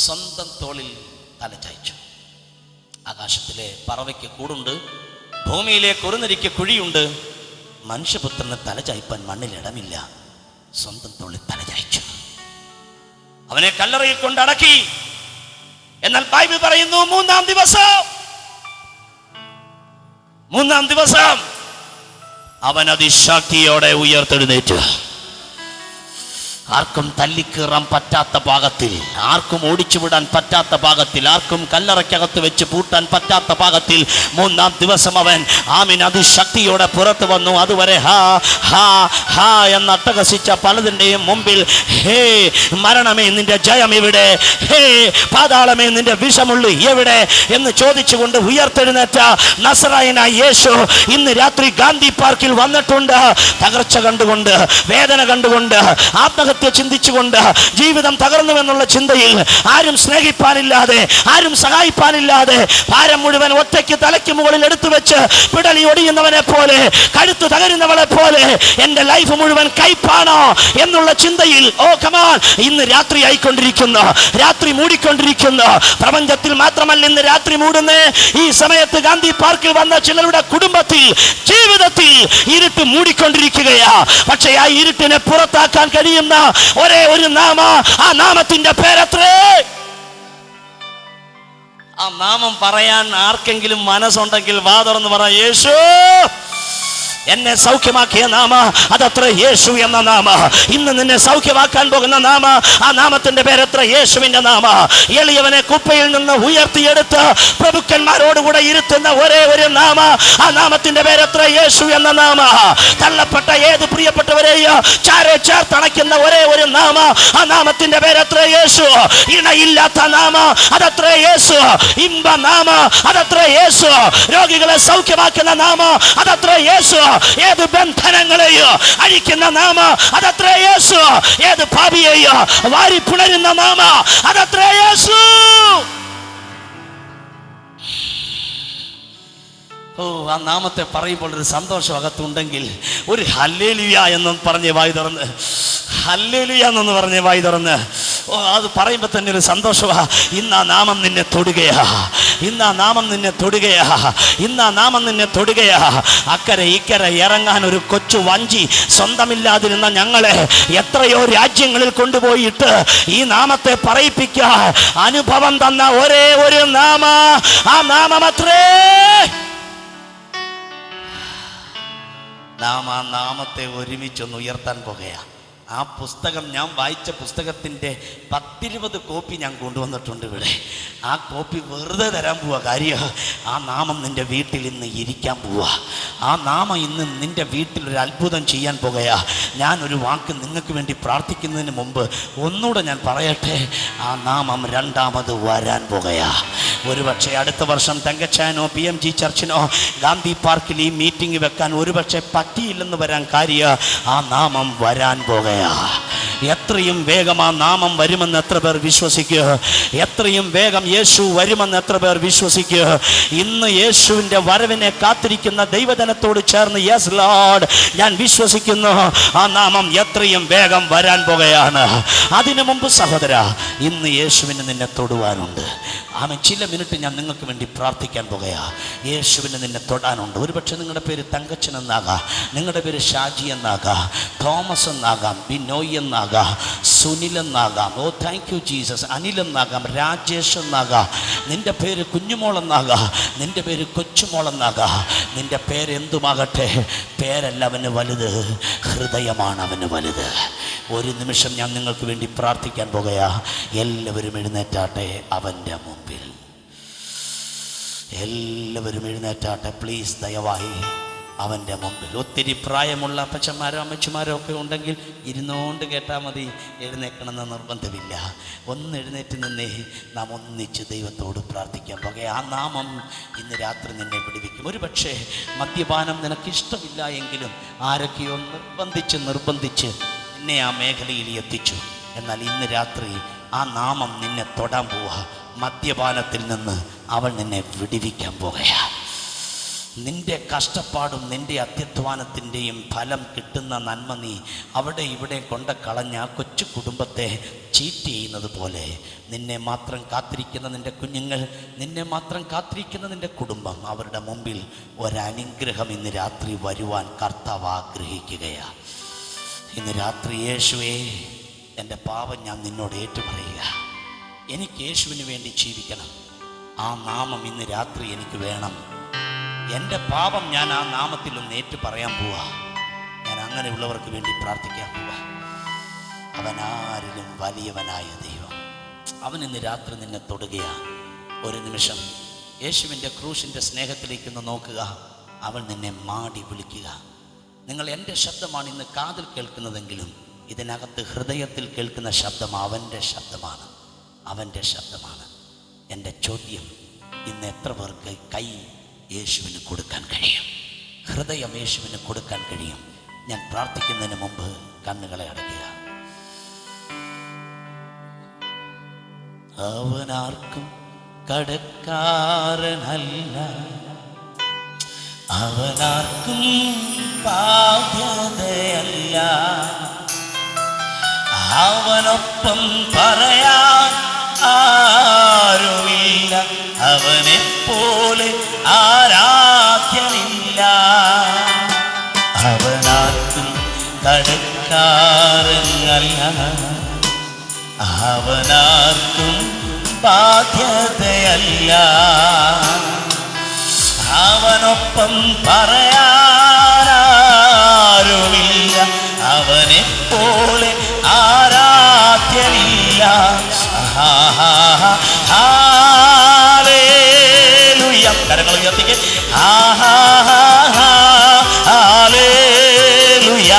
സ്വന്തം തോളിൽ തലചായ്ച്ചു. ആകാശത്തിലെ പറവയ്ക്ക് കൂടുണ്ട്, ഭൂമിയിലെ കുറുനരിക്ക് കുഴിയുണ്ട്, മനുഷ്യപുത്രന് തലചായ്പാൻ മണ്ണിലിടമില്ല. സ്വന്തം തോളിൽ തലചായ്ച്ചു. അവനെ കല്ലറയിൽ കൊണ്ടടക്കി. എന്നാൽ ബൈബിൾ പറയുന്നു മൂന്നാം ദിവസം അവൻ അതിശക്തിയോടെ ഉയർത്തെഴുന്നേറ്റു. ആർക്കും തല്ലിക്കീറാൻ പറ്റാത്ത പാകത്തിൽ, ആർക്കും ഓടിച്ചുവിടാൻ പറ്റാത്ത പാകത്തിൽ, ആർക്കും കല്ലറയ്ക്കകത്ത് വെച്ച് പൂട്ടാൻ പറ്റാത്ത പാകത്തിൽ മൂന്നാം ദിവസം അവൻ അതിശക്തിയോടെ പുറത്തു വന്നു. അതുവരെ ഹാ ഹാ ഹാ എന്ന് അട്ടഹസിച്ച പലതിൻ്റെയും മുമ്പിൽ ഹേ മരണമേ നിന്റെ ജയം എവിടെ, ഹേ പാതാളമേ നിന്റെ വിഷമുള്ളു എവിടെ എന്ന് ചോദിച്ചുകൊണ്ട് ഉയർത്തെഴുന്നേറ്റ നസറായനായ യേശു ഇന്ന് രാത്രി ഗാന്ധി പാർക്കിൽ വന്നിട്ടുണ്ട്. തകർച്ച കണ്ടുകൊണ്ട്, വേദന കണ്ടുകൊണ്ട്, ആത്മഹത്യ ആത്മഹത്യ ചിന്തിച്ചുകൊണ്ട് ജീവിതം തകർന്നുവെന്നുള്ള ചിന്തയിൽ ആരും സ്നേഹിപ്പാനില്ലാതെ, ആരും സഹായിപ്പാനില്ലാതെ, ഭാരം മുഴുവൻ ഒറ്റയ്ക്ക് തലയ്ക്ക് മുകളിൽ എടുത്തു വെച്ച് പിടലി ഒടിയുന്നവനെ പോലെ, കഴുത്ത് തകരുന്നവളെ പോലെ എന്റെ ലൈഫ് മുഴുവൻ കൈപ്പാണോ എന്നുള്ള ചിന്തയിൽ കമാൻ ഇന്ന് രാത്രി ആയിക്കൊണ്ടിരിക്കുന്നു, രാത്രി മൂടിക്കൊണ്ടിരിക്കുന്നു. പ്രപഞ്ചത്തിൽ മാത്രമല്ല ഇന്ന് രാത്രി മൂടുന്നേ. ഈ സമയത്ത് ഗാന്ധി പാർക്കിൽ വന്ന ചിലരുടെ കുടുംബത്തിൽ, ജീവിതത്തിൽ ഇരുട്ട് മൂടിക്കൊണ്ടിരിക്കുകയാ. പക്ഷേ ആ ഇരുട്ടിനെ പുറത്താക്കാൻ കഴിയുന്ന ഒരേ ഒരു നാമ, ആ നാമത്തിന്റെ പേരത്രേ. ആ നാമം പറയാൻ ആർക്കെങ്കിലും മനസ്സുണ്ടെങ്കിൽ വാ തുറന്ന് പറ, യേശു. എന്നെ സൗഖ്യമാക്കിയ നാമ അതത്ര യേശു എന്ന നാമ. ഇന്ന് നിന്നെ സൗഖ്യമാക്കാൻ പോകുന്ന നാമ, ആ നാമത്തിന്റെ പേരത്ര യേശുവിന്റെ നാമ. എളിയവനെ കുപ്പയിൽ നിന്ന് ഉയർത്തിയെടുത്ത് പ്രഭുക്കന്മാരോടുകൂടെ ഇരുത്തുന്ന ഒരേ ഒരു നാമ, ആ നാമത്തിന്റെ പേരത്ര യേശു എന്ന നാമ. തള്ളപ്പെട്ട ഏത് പ്രിയപ്പെട്ടവരെയോ ചാരെ ചേർത്തണയ്ക്കുന്ന ഒരേ ഒരു നാമ, ആ നാമത്തിന്റെ പേരത്ര യേശു. ഇണയില്ലാത്ത നാമ അതത്ര യേശു. ഇമ്പ നാമ അതത്ര യേശു. രോഗികളെ സൗഖ്യമാക്കുന്ന നാമ അതത്ര യേശു. ഏത് ബന്ധനങ്ങളെയോ അഴിക്കുന്ന നാമ അതത്ര യേശു. ഏത് പാപിയെയോ വാരി പുണരുന്ന നാമ അതത്ര യേശു. ആ നാമത്തെ പറയുമ്പോൾ ഒരു സന്തോഷം അകത്തുണ്ടെങ്കിൽ ഒരു ഹല്ലേലൂയ എന്നും പറഞ്ഞ് വായി തുറന്ന്, ഹല്ലേലൂയ എന്നൊന്ന് പറഞ്ഞ് വായി തുറന്ന്, അത് പറയുമ്പോൾ തന്നെ ഒരു സന്തോഷമാ. ഇന്ന് ആ നാമം നിന്നെ തൊടുകയാ, ഇന്ന് ആ നാമം നിന്നെ തൊടുകയാ, ഇന്ന് ആ നാമം നിന്നെ തൊടുകയാ. അക്കരെ ഇക്കരെ ഇറങ്ങാൻ ഒരു കൊച്ചു വഞ്ചി സ്വന്തമില്ലാതിരുന്ന ഞങ്ങളെ എത്രയോ രാജ്യങ്ങളിൽ കൊണ്ടുപോയിട്ട് ഈ നാമത്തെ പറയിപ്പിക്കാൻ അനുഭവം തന്ന ഒരേ ഒരു നാമ, ആ നാമമത്രേ. നാം ആ നാമത്തെ ഒരുമിച്ചൊന്ന് ഉയർത്താൻ പോകുകയാ. ആ പുസ്തകം, ഞാൻ വായിച്ച പുസ്തകത്തിൻ്റെ 10-20 കോപ്പി ഞാൻ കൊണ്ടുവന്നിട്ടുണ്ട് ഇവിടെ. ആ കോപ്പി വെറുതെ തരാൻ പോവുക. കാര്യം ആ നാമം നിൻ്റെ വീട്ടിൽ ഇന്ന് ഇരിക്കാൻ പോവുക. ആ നാമം ഇന്ന് നിൻ്റെ വീട്ടിൽ ഒരു അത്ഭുതം ചെയ്യാൻ പോകുകയാ. ഞാനൊരു വാക്ക് നിങ്ങൾക്ക് വേണ്ടി പ്രാർത്ഥിക്കുന്നതിന് മുമ്പ് ഒന്നുകൂടെ ഞാൻ പറയട്ടെ, ആ നാമം രണ്ടാമത് വരാൻ പോകുകയാ. ഒരുപക്ഷെ അടുത്ത വർഷം തങ്കച്ചാനോ PMG ചർച്ചിനോ ഗാന്ധി പാർക്കിൽ ഈ മീറ്റിംഗ് വെക്കാൻ ഒരുപക്ഷെ പറ്റിയില്ലെന്ന് വരാൻ കാര്യം ആ നാമം വരാൻ പോകുകയാ. എത്രയും വേഗം ആ നാമം വരുമെന്ന് എത്ര പേർ വിശ്വസിക്കുക? എത്രയും വേഗം യേശു വരുമെന്ന് എത്ര പേർ വിശ്വസിക്കുക? ഇന്ന് യേശുവിൻ്റെ വരവിനെ കാത്തിരിക്കുന്ന ദൈവജനത്തോട് ചേർന്ന് യെസ് ലോർഡ് ഞാൻ വിശ്വസിക്കുന്നു, ആ നാമം എത്രയും വേഗം വരാൻ പോകുകയാണ്. അതിനു മുമ്പ് സഹോദര, ഇന്ന് യേശുവിന് നിന്നെ തൊടുവാനുണ്ട്. ആമേൻ. ചില മിനിറ്റ് ഞാൻ നിങ്ങൾക്ക് വേണ്ടി പ്രാർത്ഥിക്കാൻ പോകുകയാ. യേശുവിന് നിന്നെ തൊടാനുണ്ട്. ഒരുപക്ഷെ നിങ്ങളുടെ പേര് തങ്കച്ചൻ എന്നാകാം, നിങ്ങളുടെ പേര് ഷാജി എന്നാകാം, തോമസ് എന്നാകാം, ബിനോയ് എന്നാകാം, സുനിൽ എന്നാകാം, oh thank you Jesus, Anil എന്നാകാം, രാജേഷ് എന്നാകാം, നിൻ്റെ പേര് കുഞ്ഞുമോളെന്നാകാം, നിൻ്റെ പേര് കൊച്ചുമോളെന്നാകാം. നിൻ്റെ പേരെന്തുമാകട്ടെ, പേരല്ല അവന് വലുത്, ഹൃദയമാണ് അവന് വലുത്. ഒരു നിമിഷം ഞാൻ നിങ്ങൾക്ക് വേണ്ടി പ്രാർത്ഥിക്കാൻ പോകുകയാ. എല്ലാവരും എഴുന്നേറ്റാട്ടെ അവൻ്റെ മുമ്പിൽ. എല്ലാവരും എഴുന്നേറ്റാട്ടെ പ്ലീസ്, ദയവായി അവൻ്റെ മുമ്പിൽ. ഒത്തിരി പ്രായമുള്ള അപ്പച്ചന്മാരോ അമ്മച്ചിമാരോ ഒക്കെ ഉണ്ടെങ്കിൽ ഇരുന്നുകൊണ്ട് കേട്ടാൽ മതി, എഴുന്നേക്കണമെന്ന് നിർബന്ധമില്ല. ഒന്ന് എഴുന്നേറ്റ് നിന്നേ നാം ഒന്നിച്ച് ദൈവത്തോട് പ്രാർത്ഥിക്കാൻ പോകുക. ആ നാമം ഇന്ന് രാത്രി നിന്നെ വിടുവിക്കും. ഒരു പക്ഷേ മദ്യപാനം നിനക്കിഷ്ടമില്ല എങ്കിലും ആരൊക്കെയോ നിർബന്ധിച്ച് നിന്നെ ആ മേഖലയിൽ എത്തിച്ചു. എന്നാൽ ഇന്ന് രാത്രി ആ നാമം നിന്നെ തൊടാൻ പോവുക. മദ്യപാനത്തിൽ നിന്ന് അവൾ നിന്നെ വിടുവിക്കാൻ പോകുകയാ. നിന്റെ കഷ്ടപ്പാടും നിന്റെ അത്യധ്വാനത്തിൻ്റെയും ഫലം കിട്ടുന്ന നന്മ നീ അവിടെ ഇവിടെ കൊണ്ട് കളഞ്ഞ ആ കൊച്ചു കുടുംബത്തെ ചീറ്റ് ചെയ്യുന്നത് പോലെ നിന്നെ മാത്രം കാത്തിരിക്കുന്ന നിൻ്റെ കുഞ്ഞുങ്ങൾ, നിന്നെ മാത്രം കാത്തിരിക്കുന്ന നിൻ്റെ കുടുംബം, അവരുടെ മുമ്പിൽ ഒരനുഗ്രഹം ഇന്ന് രാത്രി വരുവാൻ കർത്താവ് ആഗ്രഹിക്കുകയാണ്. ഇന്ന് രാത്രി യേശുവേ, എൻ്റെ പാപം ഞാൻ നിന്നോട് ഏറ്റുപറയുക. എനിക്ക് യേശുവിന് വേണ്ടി ജീവിക്കണം. ആ നാമം ഇന്ന് രാത്രി എനിക്ക് വേണം. എൻ്റെ പാപം ഞാൻ ആ നാമത്തിൽ ഒന്ന് ഏറ്റു പറയാൻ പോവാ. ഞാൻ അങ്ങനെയുള്ളവർക്ക് വേണ്ടി പ്രാർത്ഥിക്കാൻ പോവാ. അവൻ ആരിലും വലിയവനായ ദൈവം, അവൻ ഇന്ന് രാത്രി നിന്നെ തൊടുകയാണ്. ഒരു നിമിഷം യേശുവിൻ്റെ ക്രൂശിൻ്റെ സ്നേഹത്തിലേക്കൊന്ന് നോക്കുക. അവൻ നിന്നെ മാടി വിളിക്കുക. നിങ്ങൾ എൻ്റെ ശബ്ദമാണ് ഇന്ന് കാതിൽ കേൾക്കുന്നതെങ്കിലും ഇതിനകത്ത് ഹൃദയത്തിൽ കേൾക്കുന്ന ശബ്ദം അവൻ്റെ ശബ്ദമാണ്, അവൻ്റെ ശബ്ദമാണ്. എൻ്റെ ചോദ്യം, ഇന്ന് എത്ര പേർക്ക് കൈ യേശുവിന് കൊടുക്കാൻ കഴിയും? ഹൃദയം യേശുവിന് കൊടുക്കാൻ കഴിയും? ഞാൻ പ്രാർത്ഥിക്കുന്നതിന് മുമ്പ് കണ്ണുകളെ അടയ്ക്കുക. അവനാർക്കും കടക്കാരനല്ല, അവനാർക്കും ബാധ്യതയല്ല. അവനൊപ്പം പറയാൻ ആരുമില്ല, അവനെപ്പോലെ ആരാധ്യനില്ല. അവനാർക്കും കടക്കാരനല്ല, അവനാർക്കും ബാധ്യതയല്ല. അവനൊപ്പം പറയാനാരുമില്ല, അവനെപ്പോലെ ആരാധ്യനില്ല. ഹല്ലേലൂയ. കരങ്ങൾ ഉയർത്തിക്കേ. ഹല്ലേലൂയ.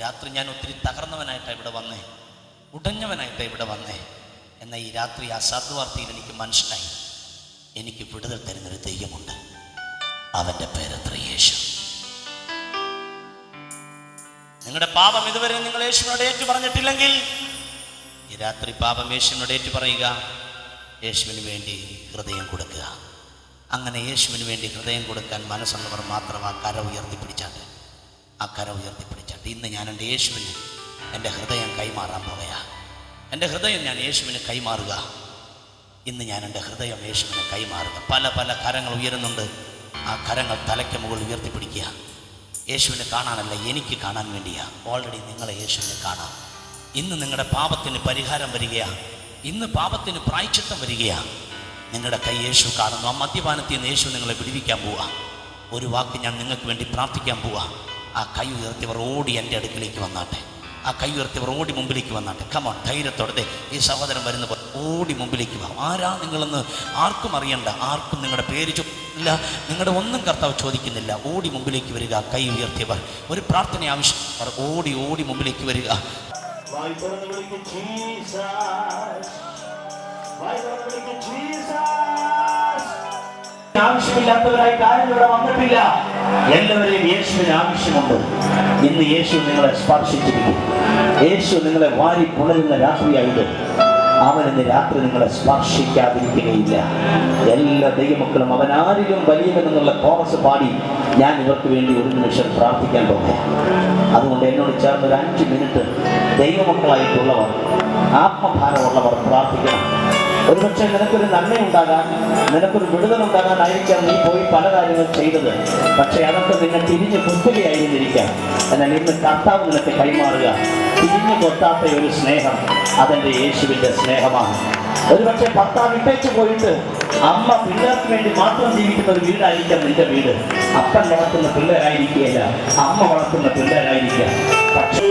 രാത്രി ഞാൻ ഒത്തിരി തകർന്നവനായിട്ടാണ് ഇവിടെ വന്നേ, ഉടഞ്ഞവനായിട്ടാണ് ഇവിടെ വന്നേ. എന്നാൽ ഈ രാത്രി ആ സദ്വാർത്തയിൽ എനിക്ക് മനസ്സിലായി, എനിക്ക് വിടുതൽ തരുന്നൊരു ദൈവമുണ്ട്. അവൻ്റെ പേരത്ര യേശു. നിങ്ങളുടെ പാപം ഇതുവരെ നിങ്ങൾ യേശുവിനോട് ഏറ്റു പറഞ്ഞിട്ടില്ലെങ്കിൽ ഈ രാത്രി പാപം യേശുവിനോട് ഏറ്റു പറയുക. യേശുവിന് വേണ്ടി ഹൃദയം കൊടുക്കുക. അങ്ങനെ യേശുവിന് വേണ്ടി ഹൃദയം കൊടുക്കാൻ മനസ്സുള്ളവർ മാത്രം ആ കര ഉയർത്തിപ്പിടിച്ചാട്ട്, ആ കര ഉയർത്തിപ്പിടിച്ചാട്ട്. ഇന്ന് ഞാൻ എൻ്റെ യേശുവിന് എൻ്റെ ഹൃദയം കൈമാറാൻ പോകുക. എൻ്റെ ഹൃദയം ഞാൻ യേശുവിന് കൈമാറുക. ഇന്ന് ഞാൻ എൻ്റെ ഹൃദയം യേശുവിന് കൈമാറുക. പല പല കരങ്ങൾ ഉയരുന്നുണ്ട്. ആ കരങ്ങൾ തലയ്ക്ക് മുകളിൽ ഉയർത്തിപ്പിടിക്കുക. യേശുവിനെ കാണാനല്ല, എനിക്ക് കാണാൻ വേണ്ടിയാണ്. ഓൾറെഡി നിങ്ങളെ യേശുവിനെ കാണാം. ഇന്ന് നിങ്ങളുടെ പാപത്തിന് പരിഹാരം വരികയാണ്. ഇന്ന് പാപത്തിന് പ്രായശ്ചിത്തം വരികയാണ്. നിങ്ങളുടെ കൈ യേശു കാണുന്നു. ആ മദ്യപാനത്തിൽ നിന്ന് യേശു നിങ്ങളെ വിടുവിക്കാൻ പോവുക. ഒരു വാക്ക് ഞാൻ നിങ്ങൾക്ക് വേണ്ടി പ്രാർത്ഥിക്കാൻ പോവുക. ആ കൈ ഉയർത്തിയവർ ഓടി എൻ്റെ അടുക്കിലേക്ക് വന്നാട്ടെ. ആ കൈ ഉയർത്തിയവർ ഓടി മുമ്പിലേക്ക് വന്നാട്ടെ. കമോൺ, ധൈര്യത്തോടെ ഈ സഹോദരൻ വരുന്നപ്പോൾ ഓടി മുമ്പിലേക്ക് വാ. ആരാ നിങ്ങളെന്ന് ആർക്കും അറിയണ്ട, ആർക്കും നിങ്ങളുടെ പേര് ഇല്ല, നിങ്ങളുടെ ഒന്നും കർത്താവ് ചോദിക്കുന്നില്ല. ഓടി മുമ്പിലേക്ക് വരിക. കൈ ഉയർത്തിയവർ, ഒരു പ്രാർത്ഥന ആവശ്യമുള്ളവർ ഓടി ഓടി മുമ്പിലേക്ക് വരിക. ആവശ്യമില്ലാത്തവരായി കാര്യം ഇവിടെ വന്നിട്ടില്ല. എല്ലാവരെയും യേശുവിന് ആവശ്യമുണ്ട്. ഇന്ന് യേശു നിങ്ങളെ സ്പർശിച്ചിരിക്കും. യേശു നിങ്ങളെ വാരി പുണരുന്ന രാത്രിയായത്. അവൻ ഇന്ന് രാത്രി നിങ്ങളെ സ്പർശിക്കാതിരിക്കുകയില്ല. എല്ലാ ദൈവമക്കളും അവൻ ആരിലും വലിയവനെന്നുള്ള കോറസ് പാടി ഞാൻ ഇവർക്ക് വേണ്ടി ഒരു നിമിഷം പ്രാർത്ഥിക്കാൻ പോകുക. അതുകൊണ്ട് എന്നോട് ചേർന്ന് ഒരു 5 മിനിറ്റ് ദൈവമക്കളായിട്ടുള്ളവർ, ആത്മഭാരമുള്ളവർ പ്രാർത്ഥിക്കണം. ഒരുപക്ഷെ നിനക്കൊരു നന്മയുണ്ടാകാൻ, നിനക്കൊരു വിടുതലുണ്ടാകാനായിരിക്കാം നീ പോയി പല കാര്യങ്ങൾ ചെയ്തത്. പക്ഷെ അതൊക്കെ നിന്നെ തിരിഞ്ഞ് കുത്തുകയായിരുന്നിരിക്കാം. എന്നാൽ ഇന്ന് കർത്താവ് നിനക്ക് കൈമാറുക തിരിഞ്ഞു കൊത്താത്ത ഒരു സ്നേഹം. അതെൻ്റെ യേശുവിൻ്റെ സ്നേഹമാണ്. ഒരുപക്ഷെ ഭർത്താവ് ഇട്ടേച്ച് പോയിട്ട് അമ്മ പിള്ളേർക്ക് വേണ്ടി മാത്രം ജീവിക്കുന്ന ഒരു വീടായിരിക്കാം നിന്റെ വീട്. അപ്പൻ വളർത്തുന്ന പിള്ളേരായിരിക്കുകയല്ല, അമ്മ വളർത്തുന്ന പിള്ളേരായിരിക്കാം. പക്ഷേ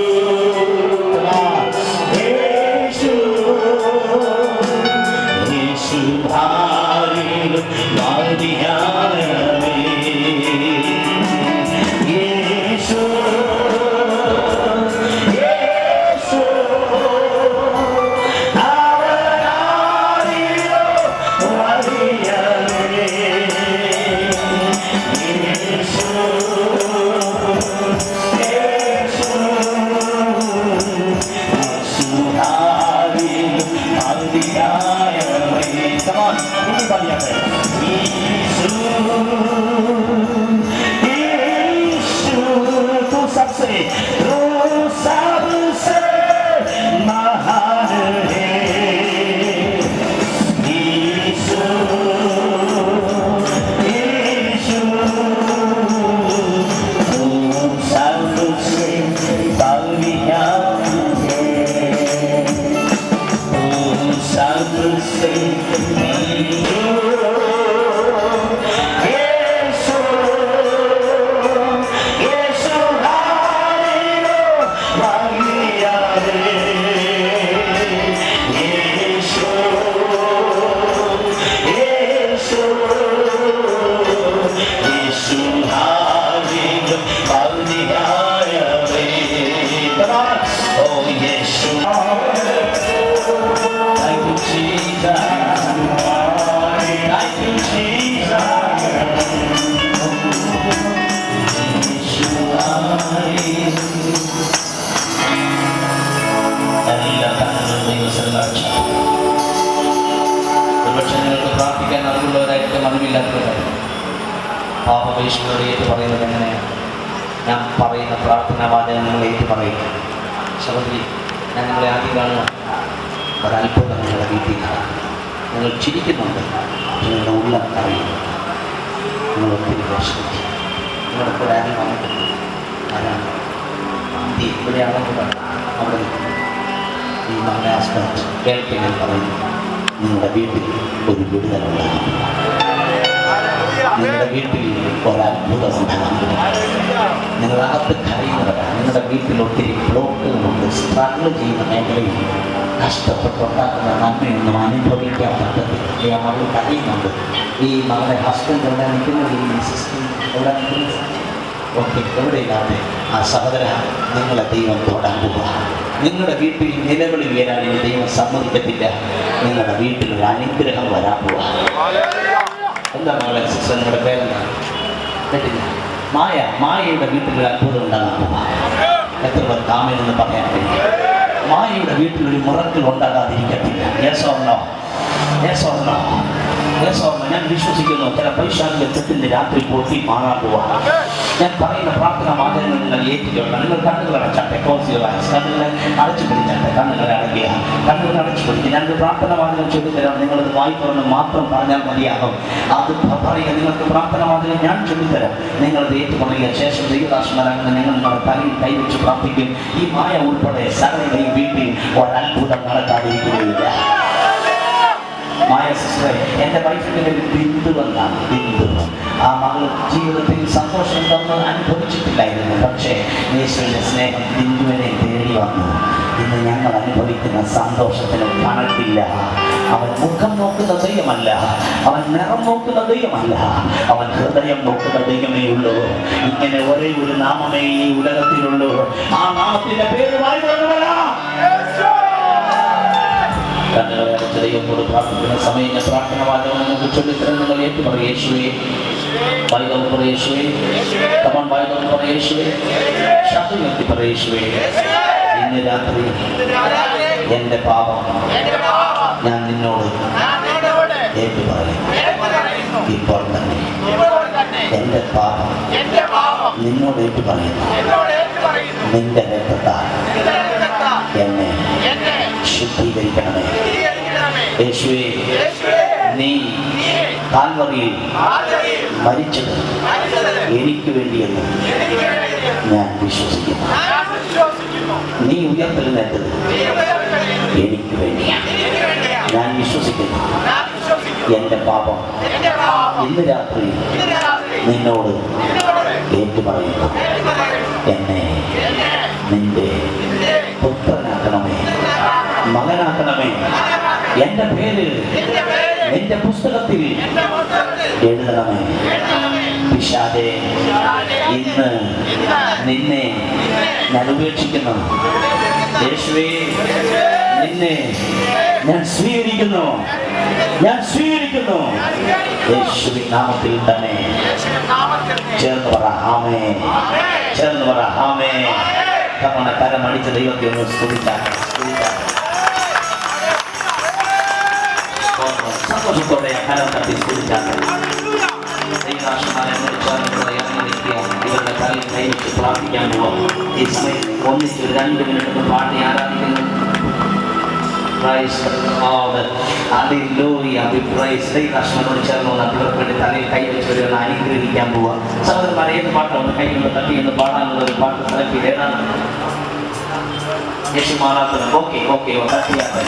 പാപമേശ്വരോട് ഏറ്റു പറയുന്നത് എങ്ങനെയാണ്? ഞാൻ പറയുന്ന പ്രാർത്ഥനാ വാചകം നിങ്ങൾ ഏറ്റു പറയും. സഹോദരി, ഞാൻ നിങ്ങളെ ആദ്യം കാണുക. ഒരത്ഭുതം നിങ്ങളുടെ വീട്ടിൽ കാണാം. നിങ്ങൾ ചിരിക്കുന്നുണ്ട്, നിങ്ങളുടെ ഉള്ളം അറിയുന്നു. നിങ്ങൾ ഒത്തിരി വിഷമിച്ചു. നിങ്ങളുടെ കൂടെ ആരും വന്നിട്ടുണ്ട്. ആരാണ് ഇവിടെയാണെങ്കിൽ അവിടെ ഈ മകളെ ഹസ്ബൻഡ് കേൾക്കാൻ പറയുന്നു, നിങ്ങളുടെ വീട്ടിൽ ഒരു വിടുതലുണ്ടാകും. നിങ്ങളുടെ വീട്ടിൽ ഒരത്ഭുതം ഉണ്ടാകും. നിങ്ങളകത്ത് കരയുന്നവരാണ്. നിങ്ങളുടെ വീട്ടിൽ ഒത്തിരി ബ്ലോക്കുകളുണ്ട്. സ്ട്രഗിൾ ചെയ്യുന്ന മേഖലയിൽ കഷ്ടപ്പെട്ടുണ്ടാക്കുന്ന നന്മയൊന്നും അനുഭവിക്കാൻ പറ്റത്തില്ല. ആ മകൾ കരയുന്നുണ്ട്. ഈ മകളുടെ ഹസ്ബൻഡ് എവിടെ നിൽക്കുന്നത്? ഈ സിസ്റ്റം എവിടെ നിൽക്കുന്നത്? ഓക്കെ, എവിടെയില്ലാതെ ആ സഹോദര, നിങ്ങളെ ദൈവം തൊടാൻ പോവുക. നിങ്ങളുടെ വീട്ടിൽ നിലവിളി ഉയരാൻ ഇനി ദൈവം സമ്മതിക്കത്തില്ല. നിങ്ങളുടെ വീട്ടിൽ ഒരു അനുഗ്രഹം വരാൻ പോവുക. എന്താ മകളെ സിസ്റ്റർ, നിങ്ങളുടെ പേരെന്താണ്? കേട്ടില്ല? മായയുടെ വീട്ടിൽ ഒരു അത്ഭുതം ഉണ്ടാകാൻ പോവുക. എത്ര പേർ കാമെന്ന് പറയാൻ കഴിയും? മായയുടെ വീട്ടിലൊരു മുറക്കിൽ ഉണ്ടാകാതിരിക്കത്തില്ല. Yes or no? Yes or no? Yes or no? ഞാൻ വിശ്വസിക്കുന്നു ചില പൈശാചിക തെറ്റിന്റെ രാത്രി പൊട്ടി മാറാൻ പോവാ. ഞാൻ പറയുന്ന പ്രാർത്ഥന വാചകങ്ങൾ നിങ്ങൾ ഏറ്റിട്ടുണ്ട്. നിങ്ങൾ കണ്ണുകൾ അടച്ചാട്ടെ, കണ്ണുകളെ അടച്ചു പിടിച്ചാട്ടെ, കണ്ണുകളെ അടയ്ക്കുക, കണ്ണുകൾ അടച്ചു പിടിക്കുക. ഞാനൊരു പ്രാർത്ഥന വാചകം ചൊല്ലിത്തരാം. നിങ്ങളത് വായി തുറന്ന് മാത്രം പറഞ്ഞാൽ മതിയാകും. അത് പറയുക. നിങ്ങൾക്ക് പ്രാർത്ഥന വാചകം ഞാൻ ചൊല്ലിത്തരാം. നിങ്ങളത് ഏറ്റുപറയുക. ശേഷം ദൈവദാസന്മാരാകുന്ന നിങ്ങൾ നിങ്ങളുടെ തലയിൽ കൈവച്ച് പ്രാർത്ഥിക്കും. ഈ മായ ഉൾപ്പെടെ സകലരുടെയും വീട്ടിൽ ഒരത്ഭുതം നടക്കാതിരിക്കുകയില്ല. മായ സിസ്റ്ററെ, എൻ്റെ വൈഫിൻ്റെ ഒരു ബിന്ദു എന്നാണ്. ബിന്ദു ആ മകൾ ജീവിതത്തിൽ സന്തോഷം എന്തൊന്നും അനുഭവിച്ചിട്ടില്ലായിരുന്നു. പക്ഷേ യേശുവിൻ്റെ സ്നേഹം ബിന്ദുവിനെ തേടി വന്നു. ഇന്ന് ഞങ്ങൾ അനുഭവിക്കുന്ന സന്തോഷത്തിന് കണക്കില്ല. അവൻ മുഖം നോക്കുന്ന ദൈവമല്ല, അവൻ നിറം നോക്കുന്ന ദൈവമല്ല, അവൻ ഹൃദയം നോക്കുന്ന ദൈവമേ ഉള്ളൂ. ഇങ്ങനെ ഒരേ ഒരു നാമമേ ഈ ഉലകത്തിലുള്ളൂ. ആ നാമത്തിന്റെ പേര് കണ്ണുകളെ അടച്ച ദൈവത്തോട് പ്രാർത്ഥിക്കുന്ന സമയം ഞാൻ പ്രാർത്ഥന വാചകം നിങ്ങൾക്ക് ചൊല്ലിത്തരം. നിങ്ങൾ ഏറ്റുപറയും. യേശുവേ, വായിതോട് പറ യേശുവേ, കമൺ വായിതോട് പറ യേശുവേ, ശബ്ദം ഉയർത്തി പറ യേശുവേ. ഇന്ന് രാത്രി എൻ്റെ പാപം ഞാൻ നിന്നോട് ഏറ്റുപറയും. ഇപ്പോൾ തന്നെ എൻ്റെ പാപം നിന്നോട് ഏറ്റുപറയുന്നു. നിന്റെ രക്തത്താൽ എന്നെ ശുദ്ധീകരിക്കണമേ യേശുവേ. നീ കാൽവറിയിൽ മരിച്ചത് എനിക്ക് വേണ്ടിയെന്ന് ഞാൻ വിശ്വസിക്കുന്നു. നീ ഉയർത്തെഴുന്നേറ്റത് എനിക്ക് വേണ്ടിയാണ്. ഞാൻ വിശ്വസിക്കുന്നു. എൻ്റെ പാപം ഇന്ന് രാത്രി നിന്നോട് ഏറ്റുപറയുന്നു. എന്നെ നിന്റെ പുത്രനാക്കണമേ, മകനാക്കണമേ. എൻ്റെ പേര് നിന്റെ പുസ്തകത്തിൽ എഴുതണമേ. പിശാചേ, ഇന്ന് നിന്നെ ഞാൻ ഉപേക്ഷിക്കുന്നു. യേശുവേ, നിന്നെ ഞാൻ സ്വീകരിക്കുന്നു. ഞാൻ സ്വീകരിക്കുന്നു. യേശുവിൻ നാമത്തിൽ തന്നെ. ചേർന്ന് പറ ആമേൻ. ചേർന്ന് പറ ആമേൻ. കമണ കരമടിച്ച ദൈവത്തെ ഒന്ന് സ്തുതിച്ചാൽ സന്തോഷത്തോടെ കരം തട്ടി സ്തുതിച്ചാൽ ദൈവദാസന്മാരെ ഇവരുടെ തലയിൽ കൈവച്ച് പ്രാർത്ഥിക്കാൻ പോവാം. ഈ സമയത്ത് ഒന്നിച്ച് 2 മിനിറ്റ് പാടി ആരാധിക്കുന്നു. ദൈവദാസന്മാരോട് ചേർന്ന് ഇവർക്ക് തലയിൽ കൈവച്ചവരെ അനുഗ്രഹിക്കാൻ പോവാം. സഹോദരന്മാരെ, ഏത് പാട്ടാണ് കൈകൊണ്ട് തട്ടി എന്ന് പാടാനുള്ള ഒരു പാട്ട് സെലക്ട് ചെയ്ത് ഏതാണ്? യേശു മാറാത്തത്. ഓക്കെ ഓക്കെ, തട്ടിയാത്ത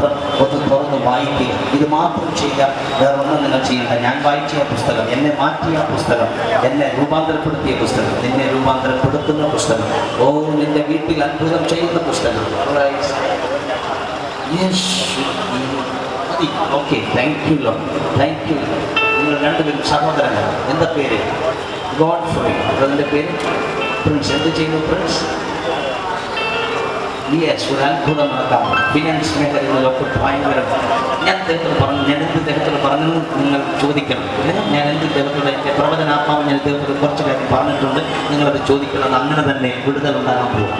മാത്രം ഒന്ന് തുറന്ന് വായിക്കുക. ഇത് മാത്രം ചെയ്യുക, വേറൊന്നും നിങ്ങൾ ചെയ്യേണ്ട. ഞാൻ വായിച്ച പുസ്തകം, എന്നെ മാറ്റിയ പുസ്തകം, എന്നെ രൂപാന്തരപ്പെടുത്തിയ പുസ്തകം, നിന്നെ രൂപാന്തരപ്പെടുത്തുന്ന പുസ്തകം, ഓ നിന്റെ വീട്ടിൽ അത്ഭുതം ചെയ്യുന്ന പുസ്തകം. Okay, thank you Lord, thank you. നിങ്ങൾ രണ്ടുപേരും സഹോദരങ്ങൾ. എന്താ പേര്? God free. അതിൻ്റെ പേര് പ്രിൻസ്. എന്ത് ചെയ്യുന്നു പ്രിൻസ്? യെസ്, ഒരു അത്ഭുതം നടക്കാം. ഫിനാൻസ് മേഖലകളിലൊക്കെ ഭയങ്കര. ഞാൻ എന്ത് ദൈവത്തിൽ പറഞ്ഞു നിങ്ങൾ ചോദിക്കണം. ഞാൻ എന്ത് ദൈവത്തിലുള്ള എൻ്റെ പ്രവചനാത്മാവ് ഞാൻ ദൈവത്തിൽ കുറച്ച് കാര്യം പറഞ്ഞിട്ടുണ്ട്, നിങ്ങളത് ചോദിക്കണം. അങ്ങനെ തന്നെ വിടുതൽ ഉണ്ടാകാൻ പോകും.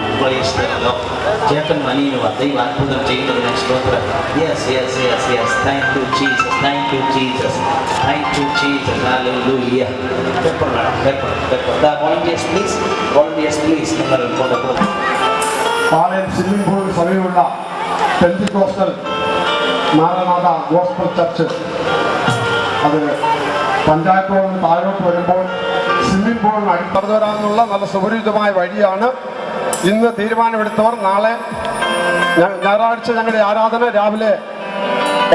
ചേട്ടൻ മനീനുവ ദൈവം അത്ഭുതം ചെയ്യുന്നതിന് സ്തോത്രം. Yes yes yes yes, thank you Jesus, thank you Jesus, thank you Jesus. Hallelujah. Paper വേണം, paper paper. Volunteers please, volunteers please. നിങ്ങൾ കൊണ്ടുപോകും. പാളയം സ്വിമ്മിംഗ് പൂളിന് സമീപമുള്ള പെന്തിക്കോസ്റ്റൽ മാരനാഥ ഗോസ്ബൽ ചർച്ച്, അത് പഞ്ചായത്തോട് നിന്ന് താഴോട്ട് വരുമ്പോൾ സ്വിമ്മിംഗ് പൂളിന് അടിത്തറന്നു വരാനുള്ള നല്ല സുപരിചിതമായ വഴിയാണ്. ഇന്ന് തീരുമാനമെടുത്തവർ നാളെ ഞായറാഴ്ച ഞങ്ങളുടെ ആരാധന രാവിലെ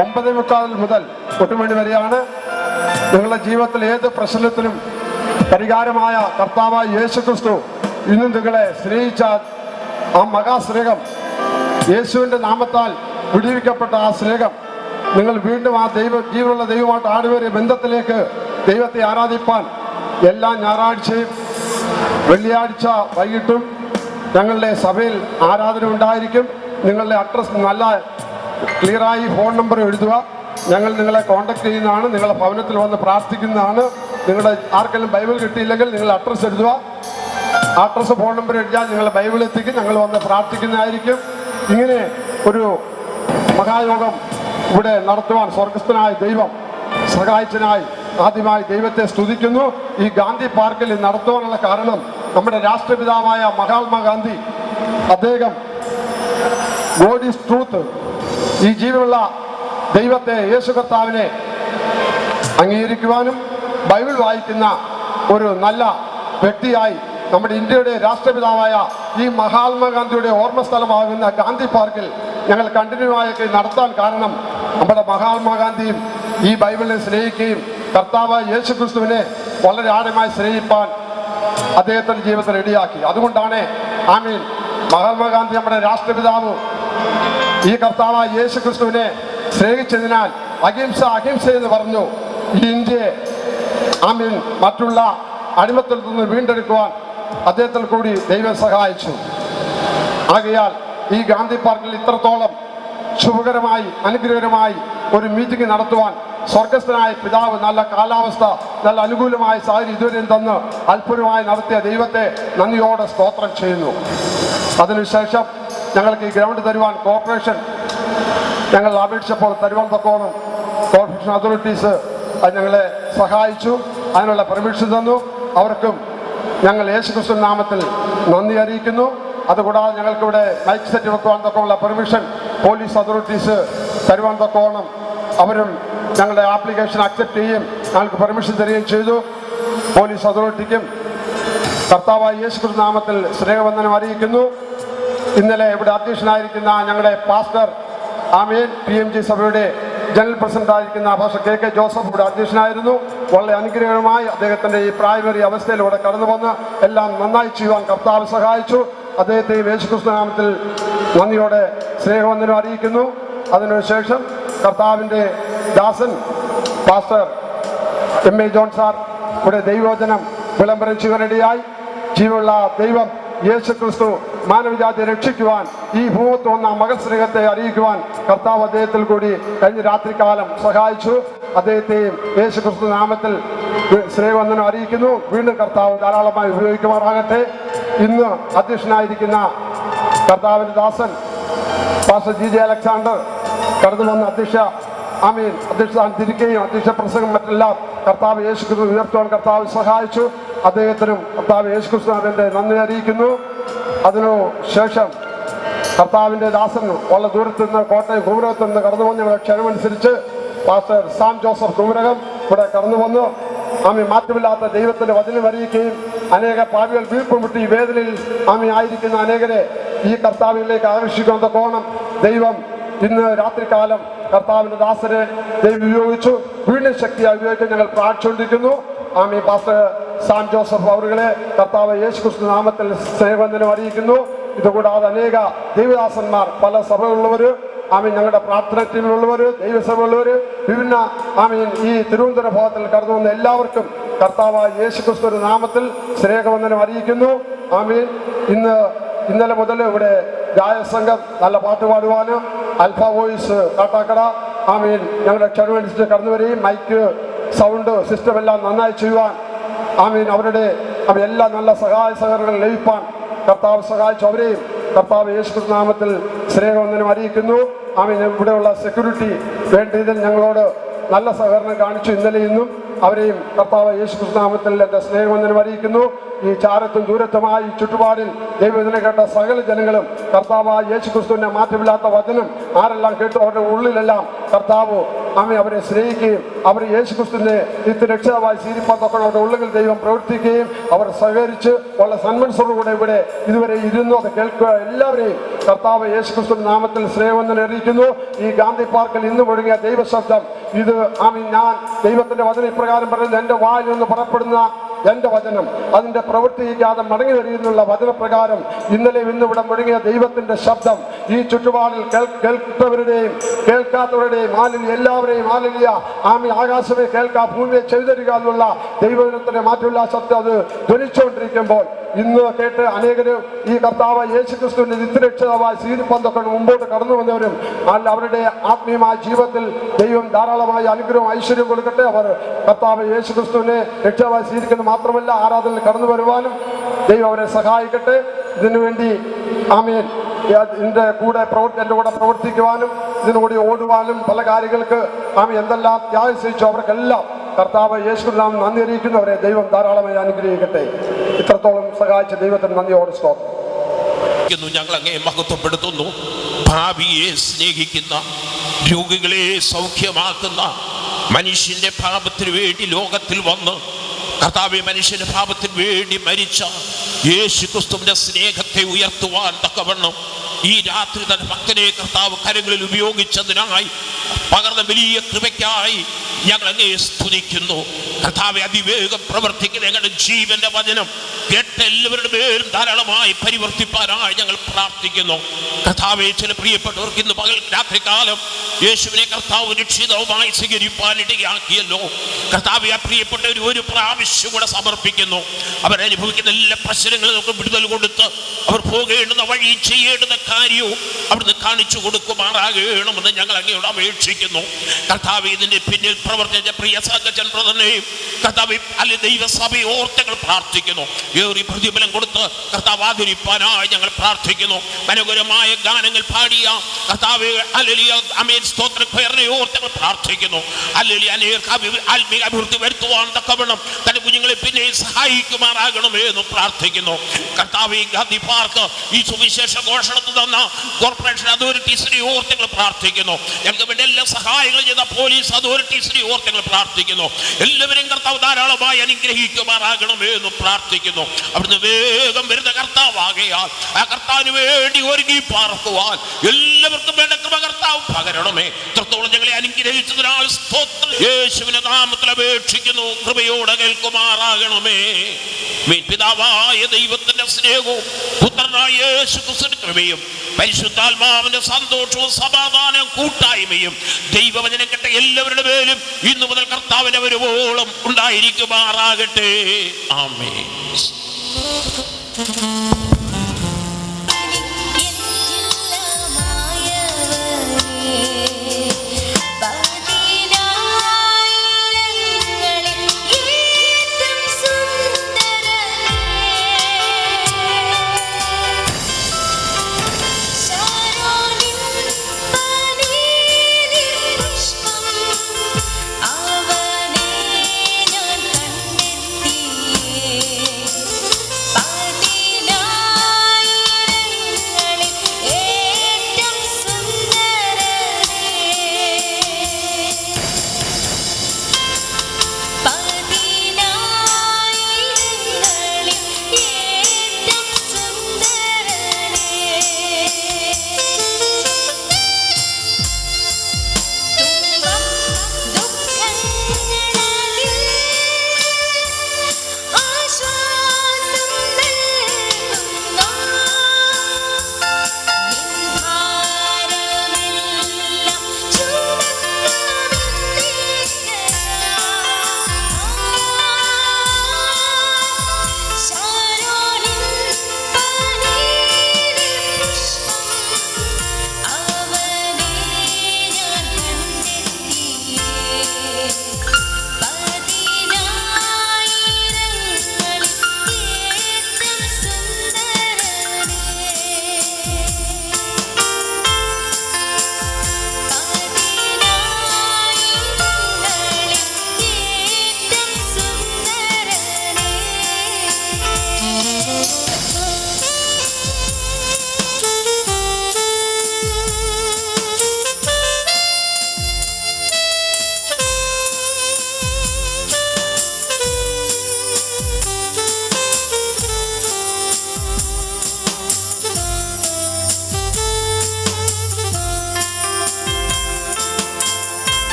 9:45 മുതൽ 1 മണി വരെയാണ്. നിങ്ങളുടെ ജീവിതത്തിൽ ഏത് പ്രശ്നത്തിനും പരിഹാരമായ കർത്താവായ യേശുക്രിസ്തു ഇന്ന് നിങ്ങളെ സ്നേഹിച്ച ആ മഹാസ്നേഹം, യേശുവിൻ്റെ നാമത്താൽ വിടുവിക്കപ്പെട്ട ആ സ്നേഹം, നിങ്ങൾ വീണ്ടും ആ ജീവനുള്ള ദൈവമായിട്ട് ആടുവരെ ബന്ധത്തിലേക്ക് ദൈവത്തെ ആരാധിപ്പാൻ എല്ലാ ഞായറാഴ്ചയും വെള്ളിയാഴ്ച വൈകിട്ടും ഞങ്ങളുടെ സഭയിൽ ആരാധന ഉണ്ടായിരിക്കും. നിങ്ങളുടെ അഡ്രസ്സ് നല്ല ക്ലിയറായി ഫോൺ നമ്പർ എഴുതുക. ഞങ്ങൾ നിങ്ങളെ കോൺടാക്ട് ചെയ്യുന്നതാണ്. നിങ്ങളുടെ ഭവനത്തിൽ വന്ന് പ്രാർത്ഥിക്കുന്നതാണ്. നിങ്ങളുടെ ആർക്കെങ്കിലും ബൈബിൾ കിട്ടിയില്ലെങ്കിൽ നിങ്ങൾ അഡ്രസ്സ് എഴുതുക. അഡ്രസ്സ് ഫോൺ നമ്പർ എഴുതിയാൽ നിങ്ങൾ ബൈബിൾ എത്തിക്കും. ഞങ്ങൾ വന്ന് പ്രാർത്ഥിക്കുന്നതായിരിക്കും. ഇങ്ങനെ ഒരു മഹായോഗം ഇവിടെ നടത്തുവാൻ സ്വർഗസ്ഥനായ ദൈവം സഹായിച്ചനായി ആദ്യമായി ദൈവത്തെ സ്തുതിക്കുന്നു. ഈ ഗാന്ധി പാർക്കിൽ നടത്തുവാനുള്ള കാരണം നമ്മുടെ രാഷ്ട്രപിതാവായ മഹാത്മാഗാന്ധി, അദ്ദേഹം ഗോഡ് ഈസ് ട്രൂത്ത്, ഈ ജീവനുള്ള ദൈവത്തെ യേശു കർത്താവിനെ അംഗീകരിക്കുവാനും ബൈബിൾ വായിക്കുന്ന ഒരു നല്ല വ്യക്തിയായി നമ്മുടെ ഇന്ത്യയുടെ രാഷ്ട്രപിതാവായ ഈ മഹാത്മാഗാന്ധിയുടെ ഓർമ്മ സ്ഥലമാകുന്ന ഗാന്ധി പാർക്കിൽ ഞങ്ങൾ കണ്ടിന്യൂ ആയി നടത്താൻ കാരണം നമ്മുടെ മഹാത്മാഗാന്ധിയും ഈ ബൈബിളിനെ സ്നേഹിക്കുകയും കർത്താവായ യേശു ക്രിസ്തുവിനെ വളരെ ആഴമായി സ്നേഹിപ്പാൻ അദ്ദേഹത്തിൻ്റെ ജീവിതത്തിൽ റെഡിയാക്കി. അതുകൊണ്ടാണ് ആമീൻ മഹാത്മാഗാന്ധി നമ്മുടെ രാഷ്ട്രപിതാവ് ഈ കർത്താവായ യേശു ക്രിസ്തുവിനെ സ്നേഹിച്ചതിനാൽ അഹിംസ അഹിംസ എന്ന് പറഞ്ഞു ഈ ഇന്ത്യയെ ആമീൻ മറ്റുള്ള അടിമത്തിൽ നിന്ന് വീണ്ടെടുക്കുവാൻ അദ്ദേഹത്തിൽ കൂടി ദൈവം സഹായിച്ചു. ആകയാൽ ഈ ഗാന്ധി പാർക്കിൽ ഇത്രത്തോളം ശുഭകരമായി അനുഗ്രഹകരമായി ഒരു മീറ്റിംഗ് നടത്തുവാൻ സ്വർഗസ്ഥനായ പിതാവ് നല്ല കാലാവസ്ഥ, നല്ല അനുകൂലമായ സാഹചര്യം ഇതുവരെയും തന്ന് അത്ഭുതമായി നടത്തിയ ദൈവത്തെ നന്ദിയോടെ സ്തോത്രം ചെയ്യുന്നു. അതിനുശേഷം ഞങ്ങൾക്ക് ഈ ഗ്രൗണ്ട് തരുവാൻ കോർപ്പറേഷൻ ഞങ്ങൾ അപേക്ഷിച്ചപ്പോൾ തരുവാൻ തക്കോണം കോർപ്പറേഷൻ അതോറിറ്റീസ് അത് ഞങ്ങളെ സഹായിച്ചു. അതിനുള്ള പെർമിഷൻ തന്നു. അവർക്കും ഞങ്ങൾ യേശുക്രിസ്തു നാമത്തിൽ നന്ദി അറിയിക്കുന്നു. അതുകൂടാതെ ഞങ്ങൾക്കിവിടെ മൈക്ക് സെറ്റ് വെക്കുവാൻ തക്കമുള്ള പെർമിഷൻ പോലീസ് അതോറിറ്റീസ് തരുവാൻ തക്കോണം അവരും ഞങ്ങളുടെ ആപ്ലിക്കേഷൻ അക്സെപ്റ്റ് ചെയ്യുകയും ഞങ്ങൾക്ക് പെർമിഷൻ തരികയും ചെയ്തു. പോലീസ് അതോറിറ്റിക്കും കർത്താവായ യേശുക്രിസ്തു നാമത്തിൽ സ്നേഹവന്ദനം അറിയിക്കുന്നു. ഇന്നലെ ഇവിടെ അധ്യക്ഷനായിരിക്കുന്ന ഞങ്ങളുടെ പാസ്റ്റർ ആമേൻ PMG സഭയുടെ ജനറൽ പ്രസിഡന്റ് ആയിരിക്കുന്ന പാസ്റ്റർ KK ജോസഫ് ഇവിടെ അധ്യക്ഷനായിരുന്നു. വളരെ അനുഗ്രഹമായി അദ്ദേഹത്തിൻ്റെ ഈ പ്രായമേറിയ അവസ്ഥയിലൂടെ കടന്നു വന്ന് എല്ലാം നന്നായി ചെയ്യുവാൻ കർത്താവ് സഹായിച്ചു. അദ്ദേഹത്തെയും യേശുക്രിസ്തു നാമത്തിൽ നന്ദിയോടെ സ്നേഹവന്ദനം അറിയിക്കുന്നു. അതിനുശേഷം കർത്താവിൻ്റെ ദാസൻ പാസ്റ്റർ MA ജോൺ സാർ ഇവിടെ ദൈവവചനം വിളംബരം ചെയ്യുവാനിടയായി. ജീവനുള്ള ദൈവം യേശുക്രിസ്തു മാനവജാതിയെ രക്ഷിക്കുവാൻ ഈ ഭൂമത്ത് വന്ന മകൾ സ്നേഹത്തെ അറിയിക്കുവാൻ കർത്താവ് അദ്ദേഹത്തിൽ കൂടി കഴിഞ്ഞ രാത്രികാലം സഹായിച്ചു. അദ്ദേഹത്തെയും യേശുക്രിസ്തു നാമത്തിൽ സ്നേഹവന്ദനം അറിയിക്കുന്നു. വീണ്ടും കർത്താവ് ധാരാളമായി ഉപയോഗിക്കുമാറാകട്ടെ. ഇന്ന് അധ്യക്ഷനായിരിക്കുന്ന കർത്താവിൻ്റെ ദാസൻ പാസ്റ്റർ GJ അലക്സാണ്ടർ കടന്നു വന്ന അധ്യക്ഷ തിരിക്കുകയും അധ്യക്ഷ പ്രസംഗം മറ്റെല്ലാം കർത്താവ് യേശുക്രിസ്തു ഉയർത്തുവാൻ കർത്താവ് സഹായിച്ചു. അദ്ദേഹത്തിനും കർത്താവ് യേശുക്രിസ്തുവിന്റെ നന്ദി അറിയിക്കുന്നു. അതിനു ശേഷം കർത്താവിൻ്റെ ദാസൻ വളരെ ദൂരത്തു നിന്ന് കോട്ടയം കുമരകത്തു നിന്ന് കടന്നു വന്ന ക്ഷണമനുസരിച്ച് പാസ്റ്റർ സാം ജോസഫ് കുമരകം ഇവിടെ കടന്നു വന്നു മാറ്റമില്ലാത്ത ദൈവത്തിന്റെ വചനം അറിയിക്കുകയും അനേക പാപികൾ വീർപ്പുമുട്ടി വേദനയിൽ ആയിരിക്കുന്ന അനേകരെ ഈ കർത്താവിലേക്ക് ആകർഷിക്കുന്ന കോണം ദൈവം ഇന്ന് രാത്രികാലം കർത്താവിന്റെ ദാസരെ ദൈവം ഉപയോഗിച്ചു, വീണ്ടും ശക്തിയായി ഉപയോഗിക്കാൻ ഞങ്ങൾ പ്രാർത്ഥിച്ചുകൊണ്ടിരിക്കുന്നു. ആമീൻ. പാസ്റ്റർ സാം ജോസഫ് അവരുകളെ കർത്താവ് യേശുക്രിസ്തു നാമത്തിൽ സ്നേഹവന്ദനം അറിയിക്കുന്നു. ഇതുകൂടാതെ അനേക ദൈവദാസന്മാർ, പല സഭകളുള്ളവർ, ആമീൻ, ഞങ്ങളുടെ പ്രാർത്ഥന ടീമിലുള്ളവർ, ദൈവസഭയുള്ളവർ, വിഭിന്ന ആമീൻ ഈ തിരുവനന്തപുരം ഭാഗത്തിൽ കടന്നു വന്ന എല്ലാവർക്കും കർത്താവ് യേശുക്രിസ്തു നാമത്തിൽ സ്നേഹവന്ദനം അറിയിക്കുന്നു. ആമീൻ. ഇന്നലെ മുതൽ ഇവിടെ ഗായകസംഘം നല്ല പാട്ട് പാടുവാനും അൽഫ വോയിസ് കാട്ടാക്കട ആമീൻ ഞങ്ങളുടെ ക്ഷണമനുസരിച്ച് കടന്നു വരികയും മൈക്ക് സൗണ്ട് സിസ്റ്റം എല്ലാം നന്നായി ചെയ്യുവാൻ ആമീൻ അവരുടെ എല്ലാ നല്ല സഹായ സഹകരണങ്ങൾ ലഭിപ്പാൻ കർത്താവ് സഹായിച്ചു. അവരെയും കർത്താവ് യേശുക്രിസ്തു നാമത്തിൽ സ്നേഹവന്ദനം അറിയിക്കുന്നു. ആമീൻ. ഇവിടെയുള്ള സെക്യൂരിറ്റി വേണ്ട രീതിയിൽ ഞങ്ങളോട് നല്ല സഹകരണം കാണിച്ചു. ഇന്നലെ ഇന്നും അവരെയും കർത്താവ് യേശുക്രിസ്തു നാമത്തിൽ എൻ്റെ സ്നേഹവന്ദനം അറിയിക്കുന്നു. ഈ ചാരത്തും ദൂരത്തുമായി ചുറ്റുപാടിൽ ദൈവത്തിനെ കേട്ട സകല ജനങ്ങളും കർത്താവായ യേശുക്രിസ്തുവിന്റെ മാറ്റമില്ലാത്ത വചനം ആരെല്ലാം കേട്ടു അവരുടെ ഉള്ളിലെല്ലാം കർത്താവ് അവരെ സ്നേഹിക്കുകയും അവർ യേശുക്രിസ്തുവിനെ നിത്യരക്ഷിതാവായി സ്വീകരിപ്പാൻ അവരുടെ ഉള്ളിൽ ദൈവം പ്രവർത്തിക്കുകയും അവർ സഹകരിച്ച് ഉള്ള സന്മനസ്സോടുകൂടെ ഇവിടെ ഇതുവരെ ഇരുന്നു അത് കേൾക്കുക. എല്ലാവരെയും കർത്താവ് യേശുക്രിസ്തുവിന്റെ നാമത്തിൽ സ്നേഹവന്ദനം അറിയിക്കുന്നു. ഈ ഗാന്ധി പാർക്കിൽ ഇന്ന് മുഴങ്ങിയ ദൈവശബ്ദം ഇത് ഞാൻ ദൈവത്തിന്റെ വചനം ഇപ്രകാരം പറയുന്നത്, എൻ്റെ വായിൽ നിന്ന് പുറപ്പെടുന്ന എൻ്റെ വചനം അതിൻ്റെ പ്രവൃത്തിയില്ലാതെ മടങ്ങി വരികയെന്നുള്ള വചനപ്രകാരം ഇന്നലെ ഇന്നിവിടെ മുഴങ്ങിയ ദൈവത്തിൻ്റെ ശബ്ദം ഈ ചുറ്റുപാടിൽ കേൾക്കുന്നവരുടെയും കേൾക്കാത്തവരുടെയും എല്ലാവരെയും ആമീൻ ആകാശമേ കേൾക്കാം, ഭൂമിയെ ചെയ്തരിക എന്നുള്ള ദൈവത്തിൻ്റെ മാറ്റമില്ലാ ശബ്ദം അത് ധ്വനിച്ചുകൊണ്ടിരിക്കുമ്പോൾ ഇന്ന് കേട്ട് അനേകരും ഈ കർത്താവ് യേശുക്രിസ്തുവിന്റെ നിത്യരക്ഷിതാവായി സ്വീകരിപ്പാൻ മുമ്പോട്ട് കടന്നു വന്നവരും അവരുടെ ആത്മീയമായ ജീവിതത്തിൽ ദൈവം ധാരാളമായ അനുഗ്രഹവും ഐശ്വര്യം കൊടുക്കട്ടെ. അവർ കർത്താവ് യേശുക്രിസ്തുവിനെ രക്ഷിതാവായി സ്വീകരിക്കുന്നത് മാത്രമല്ല ആരാധനയിൽ കടന്നു വരുവാനും ദൈവം അവരെ സഹായിക്കട്ടെ. ഇതിനുവേണ്ടി ആമീൻ എൻ്റെ കൂടെ പ്രവർത്തിക്കുവാനും ഇതിനുകൂടി ഓടുവാനും പല കാര്യങ്ങൾക്ക് ആമീൻ എന്തെല്ലാം ത്യാഗം സഹിച്ചു അവർക്കെല്ലാം കർത്താവ് യേശുനാം നന്ദി അറിയിക്കുന്നവരെ ദൈവം ധാരാളമായി അനുഗ്രഹിക്കട്ടെ. ഇത്രത്തോളം സഹായിച്ച ദൈവത്തിന് നന്ദിയോട് സ്തോത്രം. ഞങ്ങൾ അങ്ങേ മഹത്വപ്പെടുത്തുന്നു. ഭാവിയെ സ്നേഹിക്കുന്ന, രോഗികളെ സൗഖ്യമാക്കുന്ന, മനുഷ്യന്റെ പാപത്തിന് വേണ്ടി ലോകത്തിൽ വന്ന് കർത്താവെ മനുഷ്യന്റെ പാപത്തിന് വേണ്ടി മരിച്ച യേശുക്രിസ്തുവിന്റെ സ്നേഹത്തെ ഉയർത്തുവാൻ തക്കവണ്ണം ഈ രാത്രി തന്നെ ഭക്തനെ കർത്താവ് കരങ്ങളിൽ ഉപയോഗിച്ചതിനായി പകർന്ന വലിയ കൃപയ്ക്കായി ഞങ്ങൾ അങ്ങേ സ്തുതിക്കുന്നു. കർത്താവെ അതിവേഗം പ്രവർത്തിക്കുന്ന ഞങ്ങളുടെ ജീവന്റെ വചനം കേട്ട എല്ലാവരുടെ പേരും ധാരാളമായി പരിവർത്തിപ്പാനായി ഞങ്ങൾ പ്രാർത്ഥിക്കുന്നു. കർത്താവെ ചില പ്രിയപ്പെട്ടവർക്ക് ഇന്ന് പകൽ രാത്രികാലം യേശുവിനെ കർത്താവ് രക്ഷിതവുമായി സ്വീകരിപ്പാനിടയാക്കിയല്ലോ. കർത്താവെ ആ പ്രിയപ്പെട്ടവർ ഒരു പ്രാവശ്യം കൂടെ സമർപ്പിക്കുന്നു. അവരനുഭവിക്കുന്ന എല്ലാ പ്രശ്നങ്ങളും നമുക്ക് വിടുതൽ കൊടുത്ത് അവർ പോകേണ്ടുന്ന വഴി ചെയ്യേണ്ടുന്ന കാര്യവും അവിടുന്ന് കാണിച്ചു കൊടുക്കുമാറാകണമെന്ന് ഞങ്ങൾ അങ്ങയോട് അപേക്ഷിക്കുന്നു. കർത്താവ് ഇതിന്റെ പിന്നിൽ പ്രവർത്തിച്ച പ്രിയ സഹജൻ ബ്രദറിനെയും കർത്താവ് അല്ലെ ദൈവസഭയെ ഓർത്ത് ഞങ്ങൾ പ്രാർത്ഥിക്കുന്നു. ഏറി പ്രതിഫലം കൊടുത്ത് കർത്താവ് ആദരിപ്പാനായി ഞങ്ങൾ പ്രാർത്ഥിക്കുന്നു. മനോഹരമായ ഗാനങ്ങൾ പാടിയ കർത്താവ് ഹല്ലേലൂയ ആമേൻ സ്തോത്ര ഖയറിനെ ഓർത്ത് ഞങ്ങൾ പ്രാർത്ഥിക്കുന്നു. ഹല്ലേലൂയ അനേക ആത്മീയ അഭിവൃദ്ധി വരുത്തുവാൻ തക്കവണ്ണം തന്റെ കുഞ്ഞുങ്ങളെ പിന്നെ സഹായിക്കുമാറാകണമേ എന്ന് പ്രാർത്ഥിക്കുന്നു. കർത്താവ് ഈ ഗാന്ധി പാർക്ക് ഈ സുവിശേഷ ഘോഷണത്തിൽ തന്ന കോർപ്പറേഷൻ അതോറിറ്റീസിനെ ഓർത്ത് ഞങ്ങൾ പ്രാർത്ഥിക്കുന്നു. ഞങ്ങൾക്ക് വേണ്ടി എല്ലാ സഹായങ്ങളും ചെയ്ത പോലീസ് അതോറിറ്റീസിനെ ഓർത്ത് ഞങ്ങൾ പ്രാർത്ഥിക്കുന്നു. എല്ലാവരെയും കർത്താവ് ധാരാളമായി അനുഗ്രഹിക്കുമാറാകണമേ എന്ന് പ്രാർത്ഥിക്കുന്നു. അവിടുന്ന് വേഗം വരുന്ന കർത്താവാകയാൽ ആ കർത്താവിന് വേണ്ടി ഒരുങ്ങി പാർക്കുവാൻ എല്ലാവർക്കും വേണ്ട കൃപ കർത്താവ് പകരണമേ. ഇത്രത്തോളം ഞങ്ങളെ അനുഗ്രഹിച്ചതിനാൽ സ്തോത്രം. യേശുവിന്റെ നാമത്തിൽ അപേക്ഷിക്കുന്നു, കൃപയോടെ കേൾക്കുമാറാകണമേ. പിതാവായ ദൈവത്തിന്റെ സ്നേഹവും പുത്രനായ യേശുക്രിസ്തുവിന്റെ കൃപയും പരിശുദ്ധാത്മാവിന്റെ സന്തോഷവും സമാധാനവും കൂട്ടായ്മയും ദൈവവചനം കേട്ട എല്ലാവരുടെ പേരും ഇന്നു മുതൽ കർത്താവിന്റെ വരുവോളം ഉണ്ടായിരിക്കുമാറാകട്ടെ. ആമേൻ. എല്ലാമായവനേ